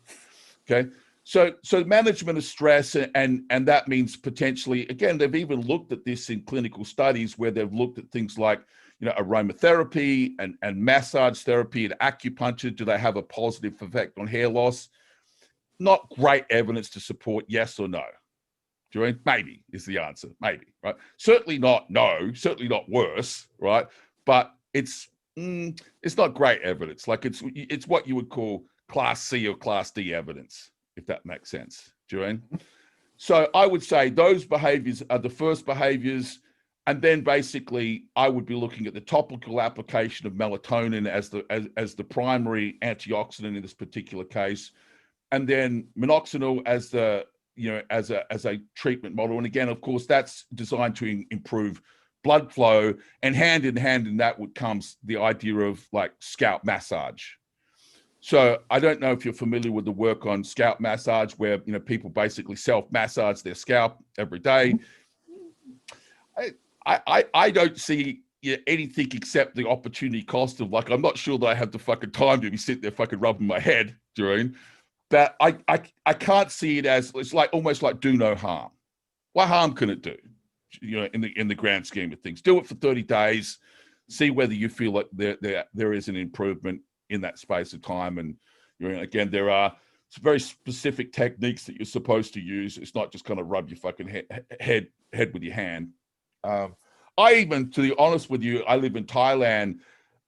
Okay. So management of stress, and that means potentially, again, they've even looked at this in clinical studies where they've looked at things like, aromatherapy and massage therapy and acupuncture. Do they have a positive effect on hair loss? Not great evidence to support yes or no. Do you know? Maybe is the answer. Maybe, right? Certainly not no, certainly not worse, right? But it's not great evidence. Like it's what you would call class C or class D evidence, if that makes sense. Do you know? So I would say those behaviors are the first behaviors. And then basically I would be looking at the topical application of melatonin as the primary antioxidant in this particular case. And then minoxidil as the, as a treatment model. And again, of course, that's designed to improve blood flow, and hand in hand in that would comes the idea of like scalp massage. So I don't know if you're familiar with the work on scalp massage, where people basically self-massage their scalp every day. I don't see anything except the opportunity cost of, like, I'm not sure that I have the fucking time to be sitting there fucking rubbing my head during. But I can't see it as, it's like almost like do no harm. What harm can it do? In the grand scheme of things, do it for 30 days, see whether you feel like there is an improvement in that space of time. And again, there are very specific techniques that you're supposed to use. It's not just kind of rub your fucking head with your hand. I even, to be honest with you, I live in Thailand,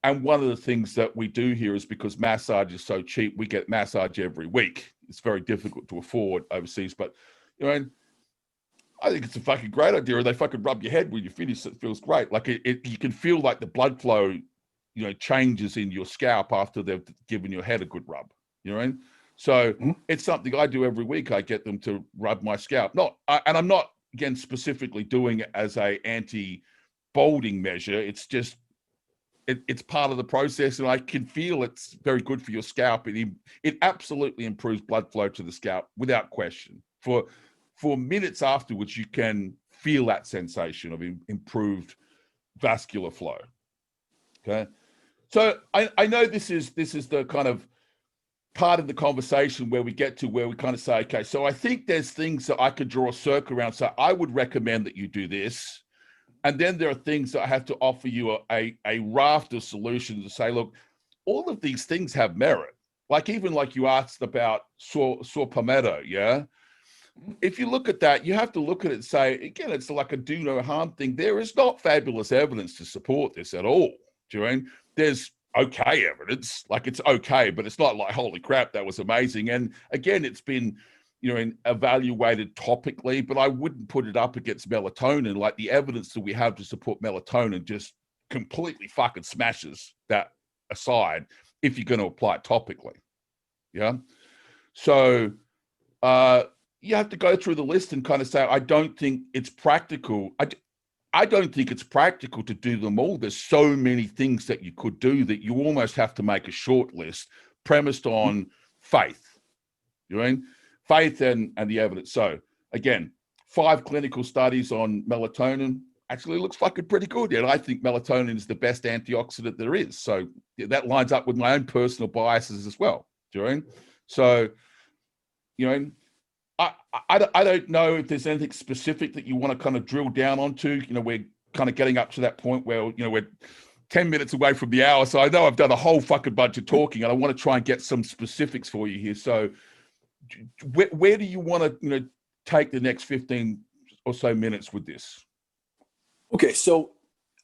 and one of the things that we do here is, because massage is so cheap, we get massage every week. It's very difficult to afford overseas, but I think it's a fucking great idea. They fucking rub your head when you finish. It feels great. Like you can feel like the blood flow, changes in your scalp after they've given your head a good rub. You know what I mean? So it's something I do every week. I get them to rub my scalp. And I'm not, again, specifically doing it as a anti-balding measure. It's just, it's part of the process, and I can feel it's very good for your scalp. It absolutely improves blood flow to the scalp without question. For minutes afterwards, you can feel that sensation of improved vascular flow. Okay, so I know this is the kind of part of the conversation where we get to where we kind of say, okay, so I think there's things that I could draw a circle around. So I would recommend that you do this. And then there are things that I have to offer you a raft of solutions to say, look, all of these things have merit. Like even like you asked about saw palmetto, yeah? If you look at that, you have to look at it and say, again, it's like a do no harm thing. There is not fabulous evidence to support this at all, do you know? There's okay evidence, like it's okay, but it's not like, holy crap, that was amazing. And again, it's been, you know, evaluated topically, but I wouldn't put it up against melatonin. Like the evidence that we have to support melatonin just completely fucking smashes that aside if you're going to apply it topically. Yeah. So you have to go through the list and kind of say, I don't think it's practical. I don't think it's practical to do them all. There's so many things that you could do that you almost have to make a short list premised on faith. You know what I mean? Faith and the evidence. So again, 5 clinical studies on melatonin actually looks fucking pretty good. And I think melatonin is the best antioxidant there is. So that lines up with my own personal biases as well. Do you know what I mean? So, you know, I don't know if there's anything specific that you want to kind of drill down onto. You know, we're kind of getting up to that point where, you know, we're 10 minutes away from the hour. So I know I've done a whole fucking bunch of talking and I want to try and get some specifics for you here. So where do you want to, you know, take the next 15 or so minutes with this? Okay, so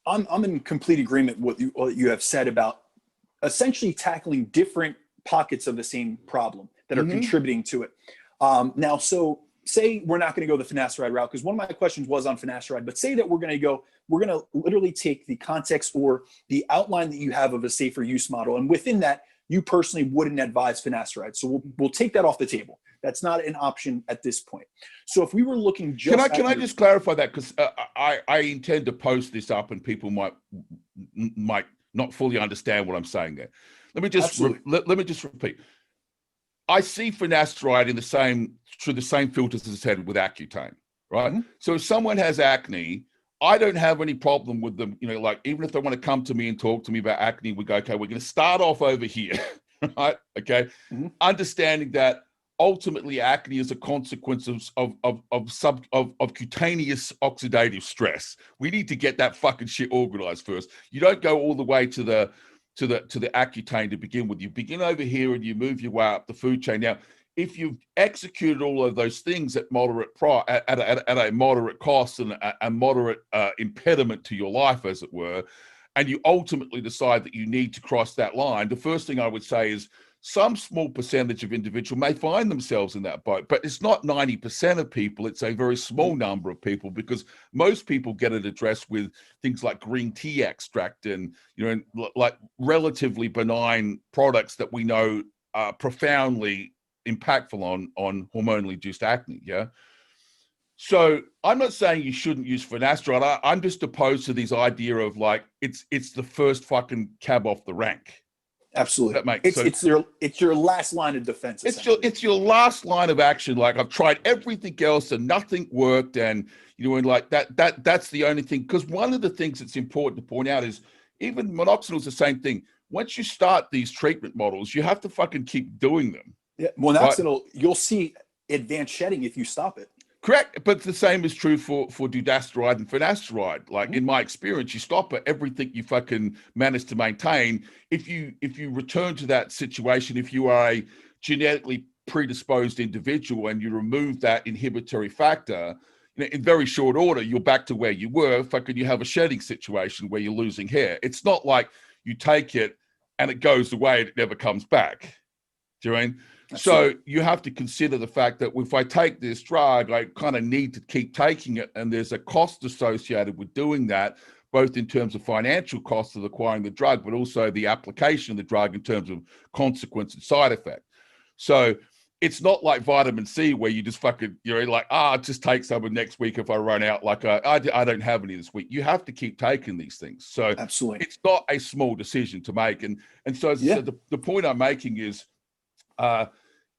I'm in complete agreement with what you have said about essentially tackling different pockets of the same problem that are contributing to it. Now, so say we're not going to go the finasteride route, because one of my questions was on finasteride, but say that we're going to literally take the context or the outline that you have of a safer use model, and within that, you personally wouldn't advise finasteride. So we'll take that off the table. That's not an option at this point. So if we were looking just can I just clarify that, because I intend to post this up and people might not fully understand what I'm saying there. Let me just repeat. I see finasteride in through the same filters as I said with Accutane, right? So if someone has acne, I don't have any problem with them, you know, like even if they want to come to me and talk to me about acne, we go, okay, we're going to start off over here, right? Okay. Understanding that ultimately acne is a consequence of cutaneous oxidative stress. We need to get that fucking shit organized first. You don't go all the way to the Accutane to begin with. You begin over here and you move your way up the food chain. Now, if you've executed all of those things at moderate at a moderate cost and a moderate impediment to your life, as it were, and you ultimately decide that you need to cross that line, the first thing I would say is some small percentage of individual may find themselves in that boat, but it's not 90% of people. It's a very small number of people, because most people get it addressed with things like green tea extract and, you know, like relatively benign products that we know are profoundly impactful on hormonally induced acne. Yeah. So I'm not saying you shouldn't use finasteride. I'm just opposed to this idea of like, it's the first fucking cab off the rank. Absolutely. It's your last line of defense. It's your last line of action. Like I've tried everything else and nothing worked. And, you know, and like that's the only thing. Because one of the things that's important to point out is even Minoxidil is the same thing. Once you start these treatment models, you have to fucking keep doing them. Yeah. Minoxidil, you'll see advanced shedding if you stop it. Correct, but the same is true for dutasteride and finasteride. Like in my experience, you stop at everything you fucking manage to maintain. If you return to that situation, if you are a genetically predisposed individual and you remove that inhibitory factor, you know, in very short order, you're back to where you were. Fucking, you have a shedding situation where you're losing hair. It's not like you take it and it goes away and it never comes back. Do you know what I mean? So you have to consider the fact that if I take this drug, I kind of need to keep taking it. And there's a cost associated with doing that, both in terms of financial costs of acquiring the drug, but also the application of the drug in terms of consequence and side effect. So it's not like vitamin C where you just fucking, you're like, just take some of next week if I run out. Like I don't have any this week. You have to keep taking these things. So Absolutely, it's not a small decision to make. And so, as I said, the point I'm making is,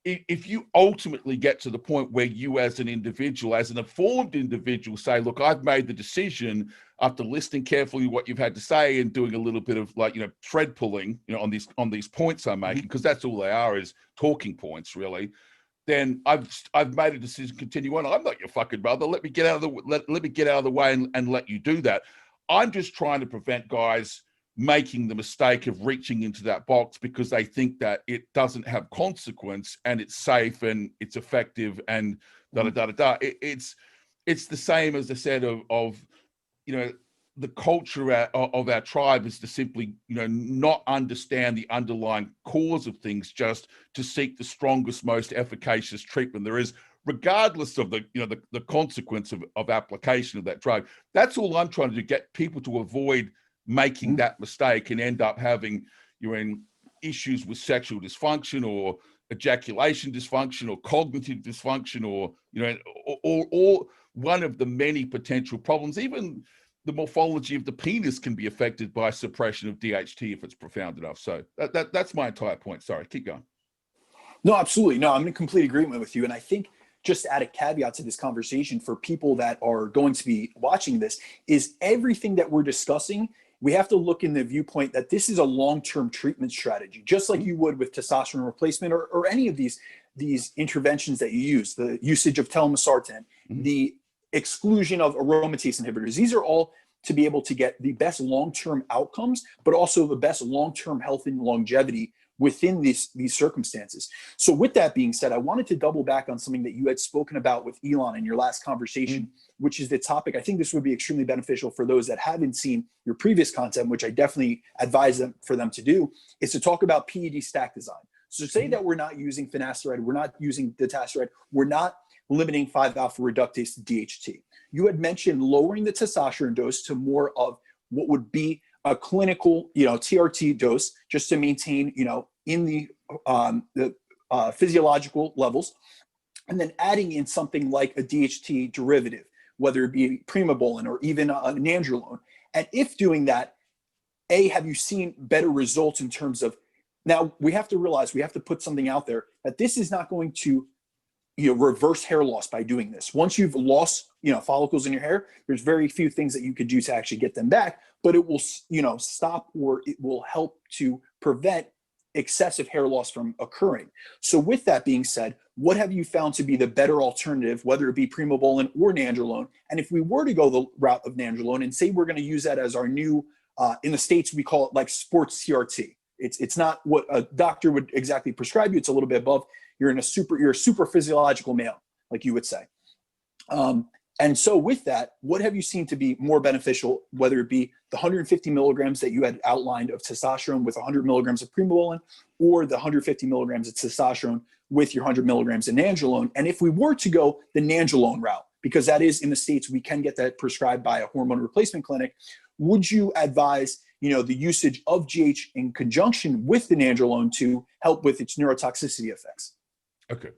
if you ultimately get to the point where you as an individual, as an informed individual, say, look, I've made the decision after listening carefully what you've had to say and doing a little bit of like, thread pulling, on these points I'm making, because that's all they are, is talking points really, then I've made a decision to continue on. I'm not your fucking brother. Let me get out of the way and let you do that. I'm just trying to prevent guys making the mistake of reaching into that box because they think that it doesn't have consequence and it's safe and it's effective and It's the same, as I said, of the culture of our tribe is to simply not understand the underlying cause of things, just to seek the strongest, most efficacious treatment there is, regardless of the consequence of application of that drug. That's all I'm trying to do, get people to avoid making that mistake and end up having issues with sexual dysfunction or ejaculation dysfunction or cognitive dysfunction or one of the many potential problems. Even the morphology of the penis can be affected by suppression of DHT if it's profound enough. So that's my entire point. Sorry, keep going. No, absolutely. No, I'm in complete agreement with you. And I think just to add a caveat to this conversation for people that are going to be watching this is everything that we're discussing, we have to look in the viewpoint that this is a long-term treatment strategy, just like you would with testosterone replacement or any of these interventions that you use, the usage of telmisartan, the exclusion of aromatase inhibitors. These are all to be able to get the best long-term outcomes, but also the best long-term health and longevity within these circumstances. So with that being said, I wanted to double back on something that you had spoken about with Elon in your last conversation, which is the topic. I think this would be extremely beneficial for those that haven't seen your previous content, which I definitely advise them for them to do, is to talk about PED stack design. So say that we're not using finasteride, we're not using dutasteride, we're not limiting 5-alpha reductase to DHT. You had mentioned lowering the testosterone dose to more of what would be a clinical, TRT dose, just to maintain, in the physiological levels, and then adding in something like a DHT derivative, whether it be primobolan or even nandrolone. And if doing that, have you seen better results in terms of, now we have to realize, we have to put something out there that this is not going to reverse hair loss by doing this. Once you've lost, follicles in your hair, there's very few things that you could do to actually get them back, but it will, stop, or it will help to prevent excessive hair loss from occurring. So with that being said, what have you found to be the better alternative, whether it be primobolan or nandrolone? And if we were to go the route of nandrolone and say we're going to use that as our new, in the States, we call it like sports CRT. It's not what a doctor would exactly prescribe you. It's a little bit above. You're a super physiological male, like you would say. And so with that, what have you seen to be more beneficial, whether it be the 150 milligrams that you had outlined of testosterone with 100 milligrams of primobolan, or the 150 milligrams of testosterone with your 100 milligrams of nandrolone? And if we were to go the nandrolone route, because that is in the States, we can get that prescribed by a hormone replacement clinic, would you advise the usage of GH in conjunction with the nandrolone to help with its neurotoxicity effects? Okay.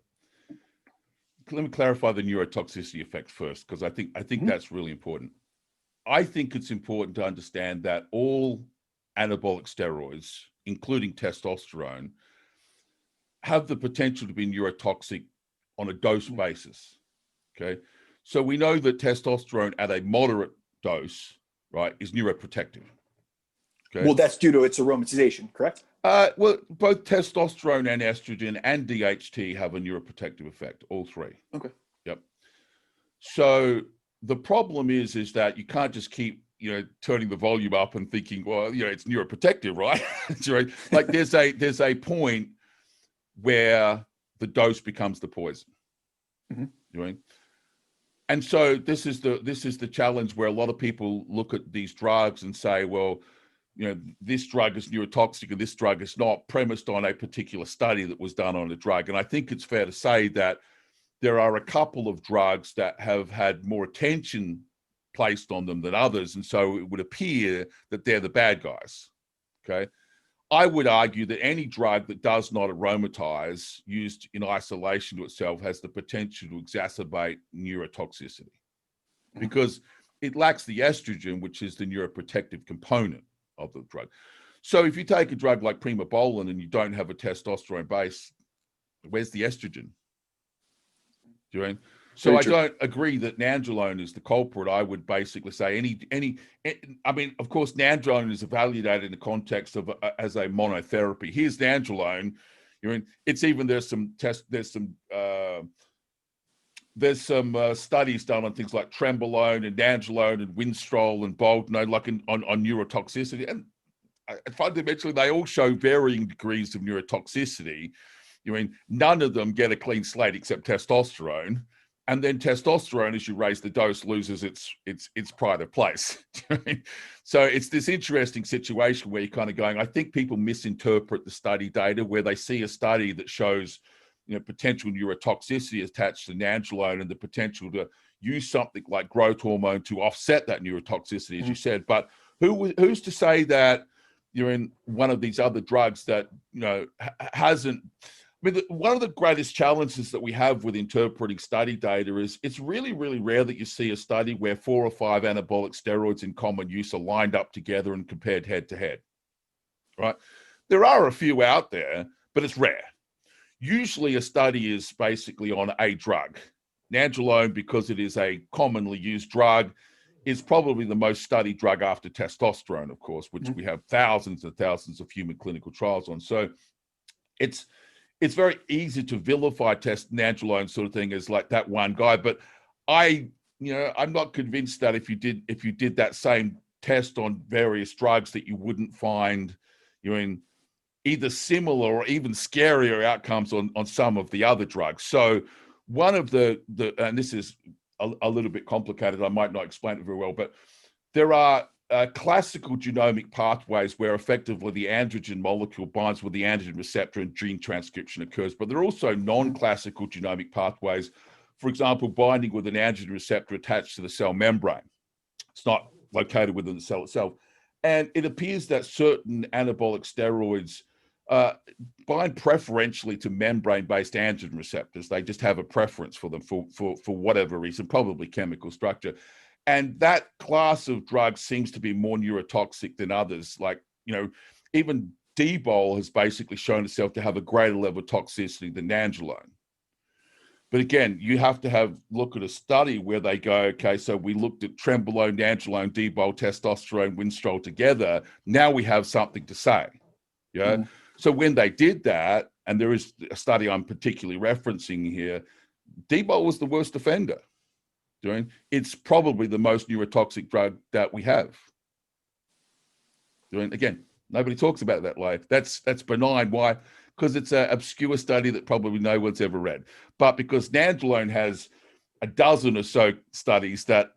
Let me clarify the neurotoxicity effect first, because I think that's really important. I think it's important to understand that all anabolic steroids, including testosterone, have the potential to be neurotoxic on a dose basis. Okay. So we know that testosterone at a moderate dose, right, is neuroprotective. Okay. Well, that's due to its aromatization, correct? Well, both testosterone and estrogen and DHT have a neuroprotective effect, all three. Okay. Yep. So the problem is that you can't just keep, turning the volume up and thinking, well, it's neuroprotective, right? Right. Like there's a point where the dose becomes the poison. Right? And so this is the challenge where a lot of people look at these drugs and say, well, this drug is neurotoxic and this drug is not, premised on a particular study that was done on a drug. And I think it's fair to say that there are a couple of drugs that have had more attention placed on them than others. And so it would appear that they're the bad guys. Okay. I would argue that any drug that does not aromatize used in isolation to itself has the potential to exacerbate neurotoxicity because it lacks the estrogen, which is the neuroprotective component of the drug. So if you take a drug like Primobolan and you don't have a testosterone base, where's the estrogen? Do you know? So I don't agree that Nandrolone is the culprit. I would basically say I mean, of course, Nandrolone is evaluated in the context of as a monotherapy. Here's Nandrolone. It's even there's some studies done on things like Trenbolone and Nandrolone and Winstrol and Boldenone, like on neurotoxicity, and fundamentally they all show varying degrees of neurotoxicity. None of them get a clean slate except testosterone. And then testosterone, as you raise the dose, loses its pride of place. So it's this interesting situation where you're kind of going, I think people misinterpret the study data where they see a study that shows, potential neurotoxicity attached to Nandrolone and the potential to use something like growth hormone to offset that neurotoxicity, as you said. But who's to say that you're in one of these other drugs that, hasn't. I mean, one of the greatest challenges that we have with interpreting study data is it's really, really rare that you see a study where 4 or 5 anabolic steroids in common use are lined up together and compared head to head, right? There are a few out there, but it's rare. Usually a study is basically on a drug. Nandrolone, because it is a commonly used drug, is probably the most studied drug after testosterone, of course, which we have thousands and thousands of human clinical trials on. So it's very easy to vilify Nandrolone sort of thing as like that one guy, but I'm not convinced that if you did that same test on various drugs that you wouldn't find either similar or even scarier outcomes on some of the other drugs. So one of the and this is a little bit complicated, I might not explain it very well, but there are classical genomic pathways where effectively the androgen molecule binds with the androgen receptor and gene transcription occurs. But there are also non-classical genomic pathways, for example, binding with an androgen receptor attached to the cell membrane. It's not located within the cell itself. And it appears that certain anabolic steroids bind preferentially to membrane-based androgen receptors. They just have a preference for them for whatever reason, probably chemical structure. And that class of drugs seems to be more neurotoxic than others. Like, even D-bol has basically shown itself to have a greater level of toxicity than Nandrolone. But again, you have to look at a study where they go, okay, so we looked at Trenbolone, Nandrolone, D-bol, testosterone, Winstrol together. Now we have something to say. Yeah. So when they did that, and there is a study I'm particularly referencing here, D-bol was the worst offender. It's probably the most neurotoxic drug that we have. Again, nobody talks about it that way. That's benign. Why? Because it's an obscure study that probably no one's ever read. But because Nandrolone has a dozen or so studies that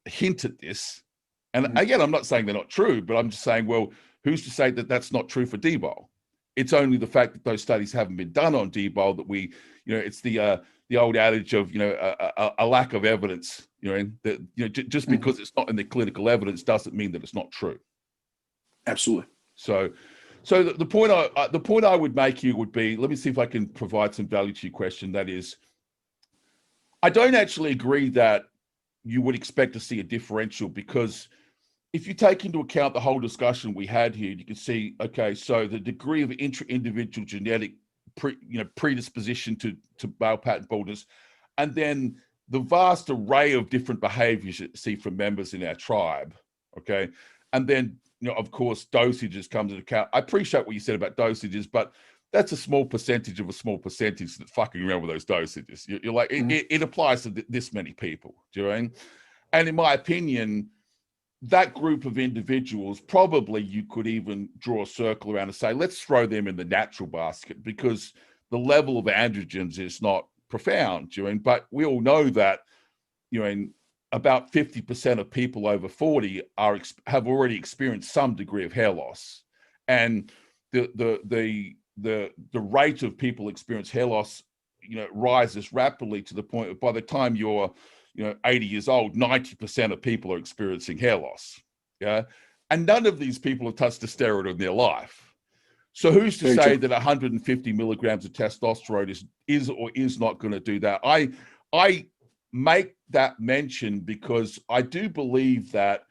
hint at this, and again, I'm not saying they're not true, but I'm just saying, well, who's to say that that's not true for D-bol? It's only the fact that those studies haven't been done on D-bol that we, it's the old adage of a lack of evidence. Just because it's not in the clinical evidence doesn't mean that it's not true. Absolutely. So the point I would make here would be, let me see if I can provide some value to your question. That is, I don't actually agree that you would expect to see a differential, because if you take into account the whole discussion we had here, you can see, okay, so the degree of intra-individual genetic predisposition to male pattern baldness, and then the vast array of different behaviors you see from members in our tribe, okay? And then, of course, dosages comes into account. I appreciate what you said about dosages, but that's a small percentage of a small percentage that's fucking around with those dosages. You're like, it applies to this many people, do you know what I mean? And in my opinion, that group of individuals, probably you could even draw a circle around and say, let's throw them in the natural basket, because the level of androgens is not profound. But we all know that, about 50% of people over 40 have already experienced some degree of hair loss, and the rate of people experience hair loss, rises rapidly to the point of by the time you're 80 years old, 90% of people are experiencing hair loss. Yeah. And none of these people have touched a steroid in their life. So who's to Very say true. that 150 milligrams of testosterone is or is not going to do that? I make that mention because I do believe that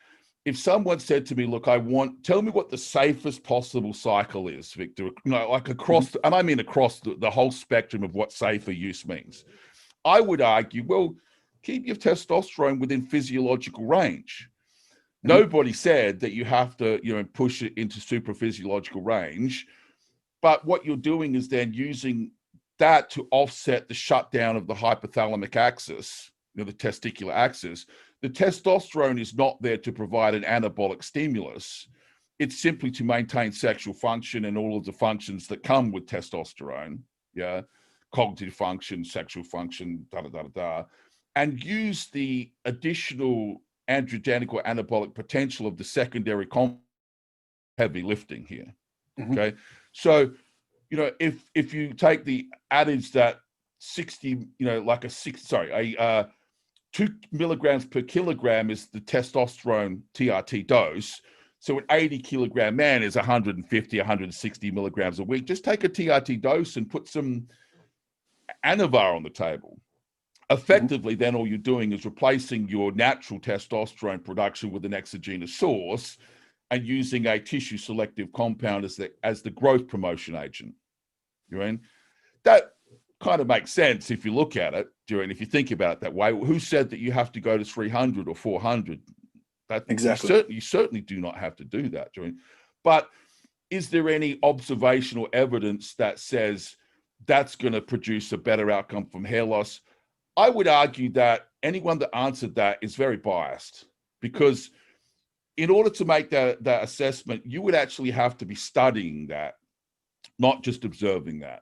if someone said to me, look, tell me what the safest possible cycle is, Victor, like across, and I mean across the whole spectrum of what safer use means, I would argue, well, keep your testosterone within physiological range. Nobody said that you have to, push it into super physiological range. But what you're doing is then using that to offset the shutdown of the hypothalamic axis, the testicular axis. The testosterone is not there to provide an anabolic stimulus. It's simply to maintain sexual function and all of the functions that come with testosterone. Yeah. Cognitive function, sexual function, and use the additional androgenic or anabolic potential of the secondary heavy lifting here. Okay. So, if you take the adage that 2 milligrams per kilogram is the testosterone TRT dose. So an 80 kilogram man is 150, 160 milligrams a week. Just take a TRT dose and put some Anavar on the table. Effectively, then all you're doing is replacing your natural testosterone production with an exogenous source and using a tissue selective compound as the growth promotion agent. That kind of makes sense if you look at it, if you think about it that way. Who said that you have to go to 300 or 400? Exactly. You certainly do not have to do that. But is there any observational evidence that says that's going to produce a better outcome from hair loss? I would argue that anyone that answered that is very biased, because in order to make that assessment, you would actually have to be studying that, not just observing that.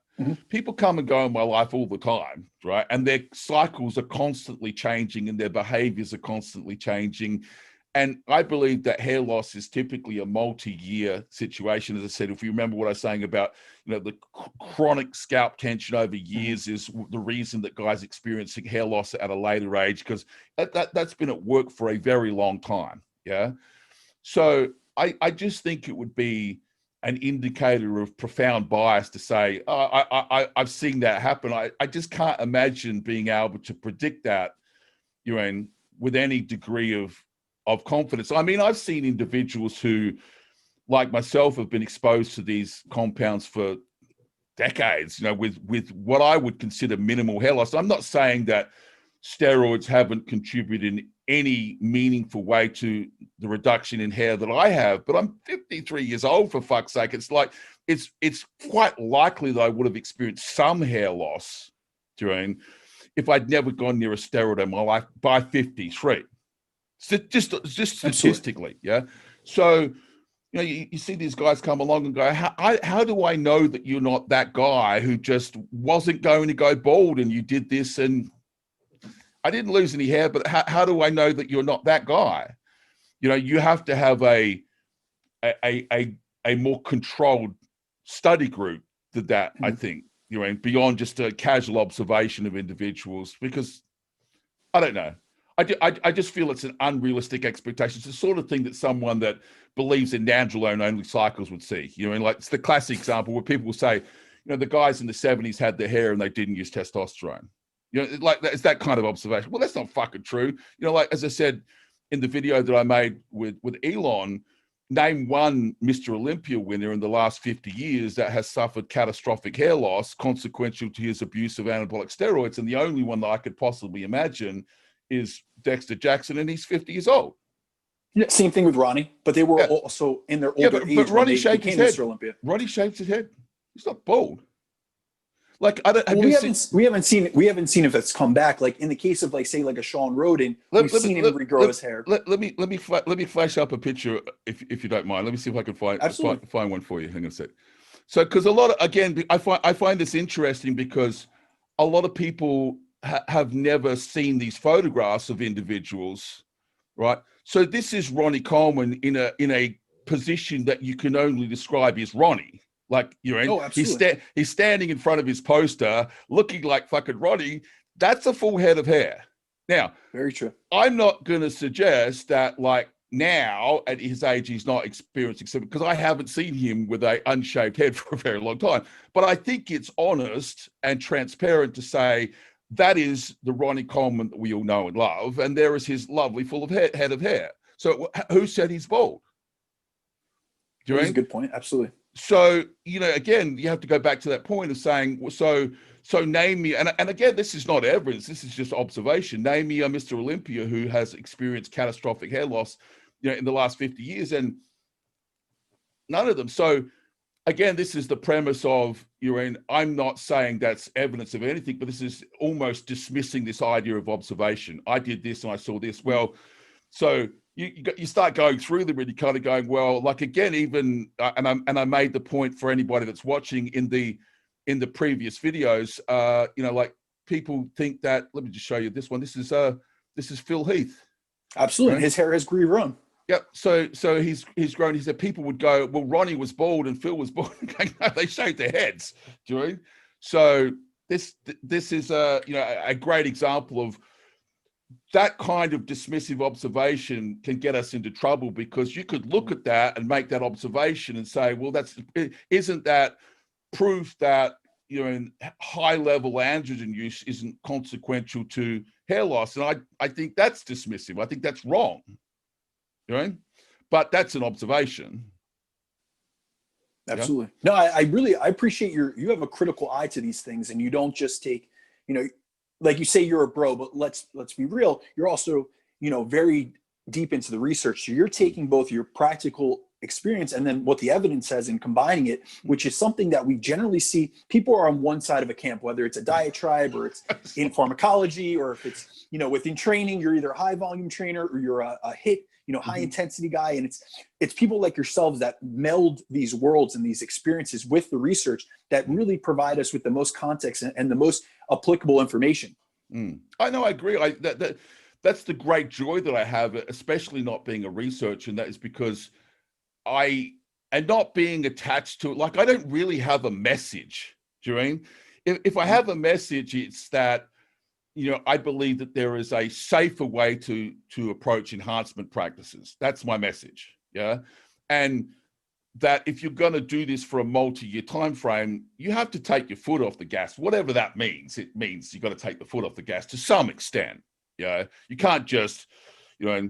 People come and go in my life all the time, right? And their cycles are constantly changing and their behaviors are constantly changing. And I believe that hair loss is typically a multi-year situation. As I said, if you remember what I was saying about, the chronic scalp tension over years is the reason that guys experiencing hair loss at a later age, because that's been at work for a very long time. Yeah. So I just think it would be an indicator of profound bias to say, I've seen that happen. I just can't imagine being able to predict that, with any degree of confidence. I mean, I've seen individuals who, like myself, have been exposed to these compounds for decades, with what I would consider minimal hair loss. I'm not saying that steroids haven't contributed in any meaningful way to the reduction in hair that I have, but I'm 53 years old, for fuck's sake. It's like, it's quite likely that I would have experienced some hair loss if I'd never gone near a steroid in my life by 53. Just statistically. Yeah. So, you see these guys come along and go, how do I know that you're not that guy who just wasn't going to go bald and you did this and I didn't lose any hair, but how do I know that you're not that guy? You have to have a more controlled study group than that, I think, beyond just a casual observation of individuals, because I don't know. I just feel it's an unrealistic expectation. It's the sort of thing that someone that believes in nandrolone only cycles would see. Like it's the classic example where people will say, the guys in the 70s had their hair and they didn't use testosterone. Like it's that kind of observation. Well, that's not fucking true. Like as I said in the video that I made with Elon, name one Mr. Olympia winner in the last 50 years that has suffered catastrophic hair loss consequential to his abuse of anabolic steroids. And the only one that I could possibly imagine is Dexter Jackson, and he's 50 years old. Yeah, same thing with Ronnie, but they were also in their older age but Ronnie when they became Mr. Olympia. Ronnie shaved his head. He's not bald. Like we haven't seen if it's come back. Like in the case of say a Sean Roden, we've seen him regrow his hair. Let me flash up a picture if you don't mind. Let me see if I can find one for you. Hang on a sec. So because I find this interesting because a lot of people have never seen these photographs of individuals, right? So this is Ronnie Coleman in a position that you can only describe as Ronnie. Like, he's standing in front of his poster looking like fucking Ronnie. That's a full head of hair. Now, very true. I'm not going to suggest that now at his age, he's not experiencing something, because I haven't seen him with a unshaved head for a very long time. But I think it's honest and transparent to say that is the Ronnie Coleman that we all know and love, and there is his lovely full of head of hair. So who said he's bald? Do you That's mean? a good point. Absolutely. So, you know, again, you have to go back to that point of saying, so name me, and again, this is not evidence, this is just observation. Name me a Mr. Olympia who has experienced catastrophic hair loss, you know, in the last 50 years, and none of them. So again, this is the premise of, I'm not saying that's evidence of anything, but this is almost dismissing this idea of observation. I did this and I saw this. Well, so you start going through them and you're kind of going, well, like, again, even, and I made the point for anybody that's watching in the previous videos, you know, like, people think that, let me just show you this one. This is Phil Heath. Absolutely. Right? His hair has regrown. Yep. So he's grown. He said people would go, well, Ronnie was bald and Phil was bald. No, they shaved their heads. Do you know? So this is a great example of that kind of dismissive observation can get us into trouble, because you could look at that and make that observation and say, well, isn't that proof that, you know, high level androgen use isn't consequential to hair loss? And I think that's dismissive. I think that's wrong. You know, but that's an observation. Absolutely. Yeah? No, I appreciate you have a critical eye to these things, and you don't just take, you know, like you say, you're a bro, but let's be real. You're also, you know, very deep into the research. So you're taking both your practical experience and then what the evidence says and combining it, which is something that we generally see. People are on one side of a camp, whether it's a diatribe or it's in pharmacology, or if it's, you know, within training, you're either a high volume trainer or you're a HIIT, you know, high intensity guy. And it's people like yourselves that meld these worlds and these experiences with the research that really provide us with the most context and the most applicable information. I know, I agree. That's the great joy that I have, especially not being a researcher, and that is because and not being attached to it. Like, I don't really have a message. Do you mean? If I have a message, it's that, you know, I believe that there is a safer way to approach enhancement practices. That's my message. Yeah. And that if you're going to do this for a multi-year time frame, you have to take your foot off the gas, whatever that means. It means you've got to take the foot off the gas to some extent. Yeah. You can't just, you know,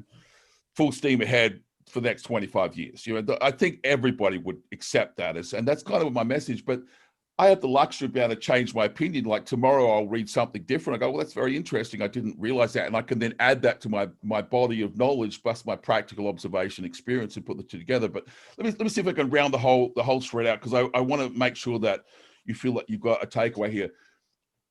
full steam ahead for the next 25 years. You know, I think everybody would accept that and that's kind of my message. But I have the luxury of being able to change my opinion. Like, tomorrow I'll read something different. I go, well, that's very interesting. I didn't realize that. And I can then add that to my body of knowledge plus my practical observation experience and put the two together. But let me see if I can round the whole thread out, because I want to make sure that you feel like you've got a takeaway here.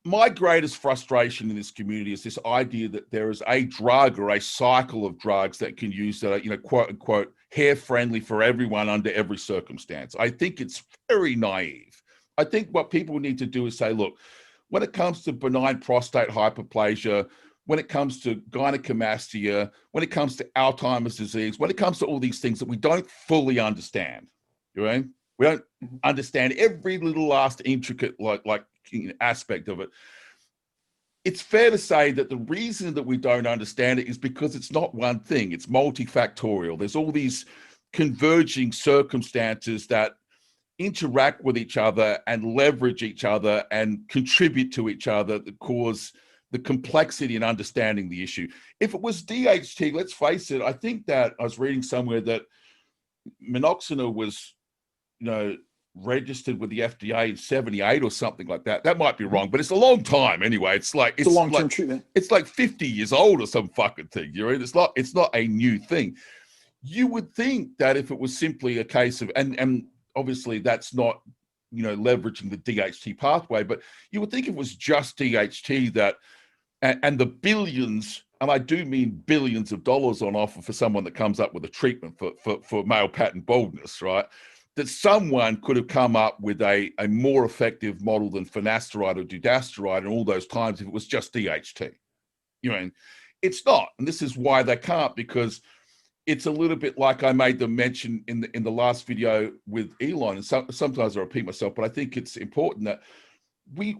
My greatest frustration in this community is this idea that there is a drug or a cycle of drugs that can use that are, you know, quote unquote, hair friendly for everyone under every circumstance. I think it's very naive. I think what people need to do is say, look, when it comes to benign prostate hyperplasia, when it comes to gynecomastia, when it comes to Alzheimer's disease, when it comes to all these things that we don't fully understand, you know, we don't understand every little last intricate like aspect of it. It's fair to say that the reason that we don't understand it is because it's not one thing. It's multifactorial. There's all these converging circumstances that interact with each other and leverage each other and contribute to each other that cause the complexity in understanding the issue. If it was DHT, let's face it, I think that I was reading somewhere that Minoxidil was, you know, registered with the FDA in 78 or something like that. That might be wrong, but it's a long time anyway. It's like it's a long-term treatment. It's like 50 years old or some fucking thing. You know, it's not a new thing. You would think that if it was simply a case of and obviously that's not, you know, leveraging the DHT pathway, but you would think if it was just DHT that, and the billions, and I do mean billions of dollars on offer for someone that comes up with a treatment for male pattern baldness, right? That someone could have come up with a more effective model than finasteride or dutasteride and all those times if it was just DHT. You know, it's not, and this is why they can't, because it's a little bit like I made the mention in the last video with Elon, and sometimes I repeat myself, but I think it's important that we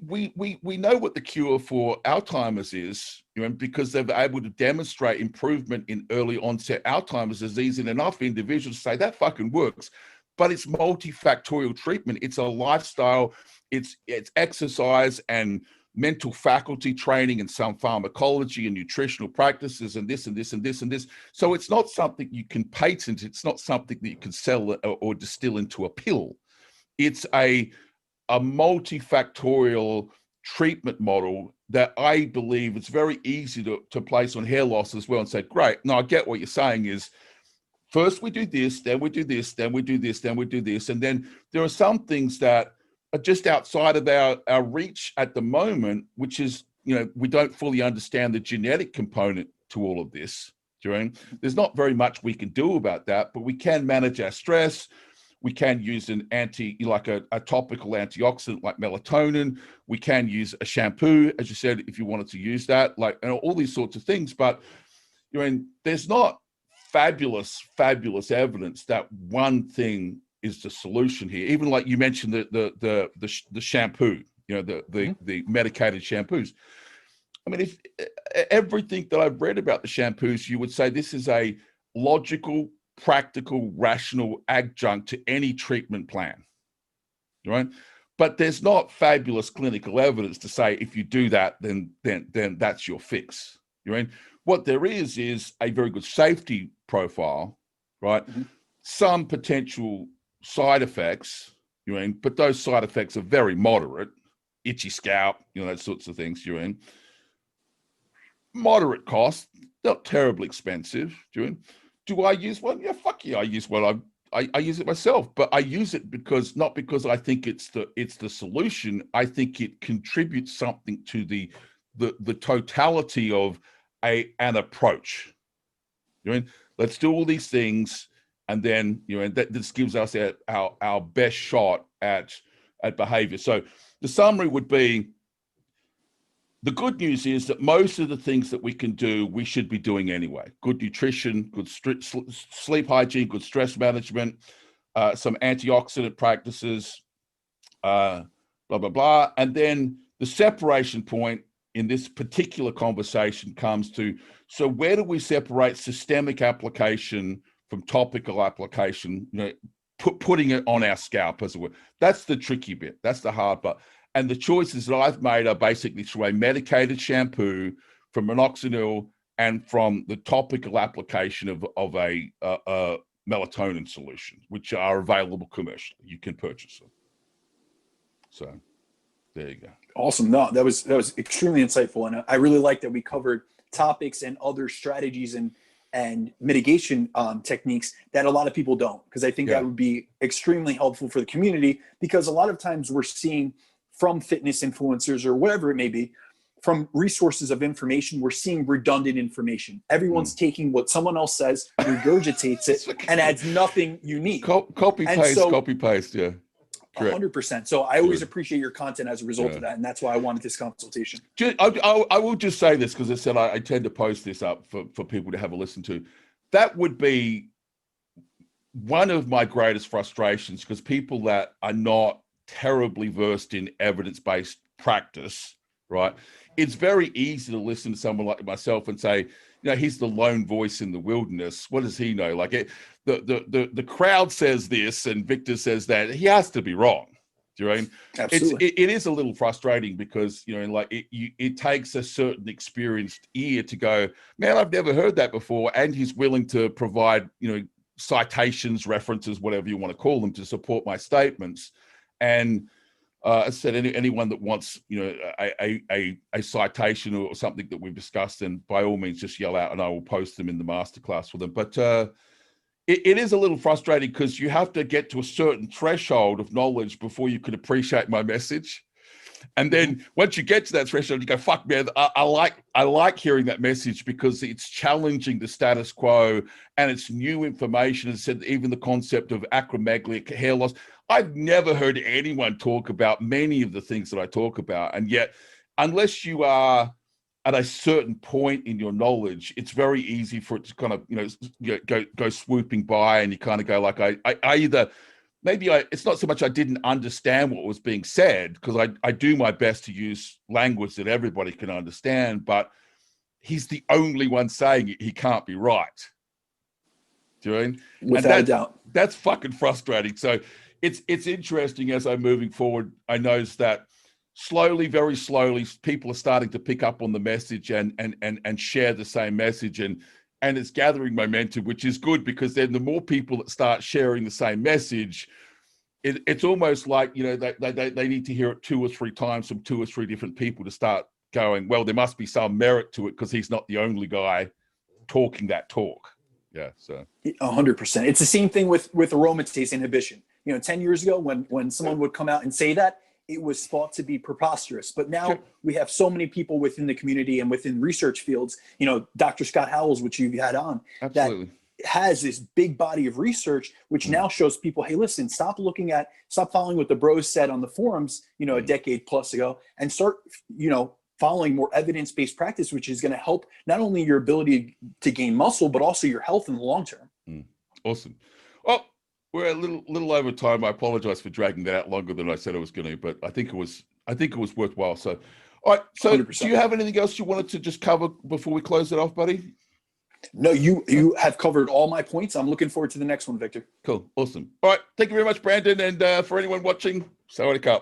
know what the cure for Alzheimer's is, because they've been able to demonstrate improvement in early onset Alzheimer's disease in enough individuals to say that fucking works. But it's multifactorial treatment. It's a lifestyle, it's exercise and mental faculty training and some pharmacology and nutritional practices and this and this and this and this. So it's not something you can patent. It's not something that you can sell or distill into a pill. It's a multifactorial treatment model that I believe it's very easy to place on hair loss as well and say, great. No, I get what you're saying is, first we do this, then we do this, then we do this, then we do this. And then there are some things that are just outside of our reach at the moment, which is, we don't fully understand the genetic component to all of this. There's not very much we can do about that, but we can manage our stress. We can use a topical antioxidant like melatonin. We can use a shampoo, as you said, if you wanted to use that, all these sorts of things. But there's not fabulous evidence that one thing is the solution here. Even like you mentioned the shampoo, the medicated shampoos. I mean, if everything that I've read about the shampoos, you would say this is a logical, practical, rational adjunct to any treatment plan, right? But there's not fabulous clinical evidence to say if you do that, then that's your fix. What there is a very good safety profile, right? Mm-hmm. Some potential side effects, but those side effects are very moderate. Itchy scalp, those sorts of things. Moderate cost, not terribly expensive. Do I use one? Yeah, fuck yeah, I use one. I use it myself, but I use it not because I think it's the solution. I think it contributes something to the totality of an approach. Let's do all these things, and then this gives us our best shot at behavior. So the summary would be: the good news is that most of the things that we can do, we should be doing anyway. Good nutrition, good sleep hygiene, good stress management, some antioxidant practices, blah, blah, blah. And then the separation point in this particular conversation comes to, so where do we separate systemic application from topical application, putting it on our scalp, as it were? That's the tricky bit. That's the hard part. And the choices that I've made are basically through a medicated shampoo, from minoxidil, and from the topical application of a melatonin solution, which are available commercially. You can purchase them. So there you go. Awesome. No, that was extremely insightful. And I really like that we covered topics and other strategies and mitigation techniques that a lot of people don't, because I think that would be extremely helpful for the community, because a lot of times we're seeing from fitness influencers or whatever it may be, from resources of information, we're seeing redundant information. Everyone's taking what someone else says, regurgitates it, and adds nothing unique. Copy paste, yeah. 100%. So I always appreciate your content as a result of that, and that's why I wanted this consultation. I will just say this, because I said I tend to post this up for people to have a listen to. That would be one of my greatest frustrations, because people that are not terribly versed in evidence-based practice, right? It's very easy to listen to someone like myself and say, he's the lone voice in the wilderness. What does he know? Like the crowd says this and Victor says that. He has to be wrong. Do you know what I mean? Absolutely. It is a little frustrating, because it takes a certain experienced ear to go, man, I've never heard that before, and he's willing to provide citations, references, whatever you want to call them, to support my statements. And I said, anyone that wants, a citation or something that we've discussed, then by all means just yell out, and I will post them in the masterclass for them. But it is a little frustrating, because you have to get to a certain threshold of knowledge before you can appreciate my message. And then once you get to that threshold, you go, fuck, man, I like hearing that message, because it's challenging the status quo, and it's new information. It said even the concept of acromegaly, hair loss. I've never heard anyone talk about many of the things that I talk about. And yet, unless you are at a certain point in your knowledge, it's very easy for it to kind of, go swooping by, and you kind of go like, I either maybe it's not so much I didn't understand what was being said, because I do my best to use language that everybody can understand, but he's the only one saying it. He can't be right. Do you know what I mean? Without a doubt. That's fucking frustrating. So it's interesting as I'm moving forward. I notice that slowly, very slowly, people are starting to pick up on the message and share the same message, and it's gathering momentum, which is good, because then the more people that start sharing the same message, it's almost like, you know, they need to hear it 2 or 3 times from 2 or 3 different people to start going, well, there must be some merit to it, because he's not the only guy talking that talk. Yeah, so 100%. It's the same thing with aromatase inhibition. You know, 10 years ago, when someone would come out and say that, it was thought to be preposterous. But now we have so many people within the community and within research fields, you know, Dr. Scott Howells, which you had on, absolutely, that has this big body of research, which now shows people, hey, listen, stop following what the bros said on the forums, you know, a decade plus ago, and start, you know, following more evidence-based practice, which is going to help not only your ability to gain muscle, but also your health in the long term. Awesome. Well, we're a little over time. I apologize for dragging that out longer than I said I was going to, but I think it was worthwhile. So, all right. So 100%. Do you have anything else you wanted to just cover before we close it off, buddy? No, you have covered all my points. I'm looking forward to the next one, Victor. Cool. Awesome. All right. Thank you very much, Brandon. And for anyone watching, sawadee ka.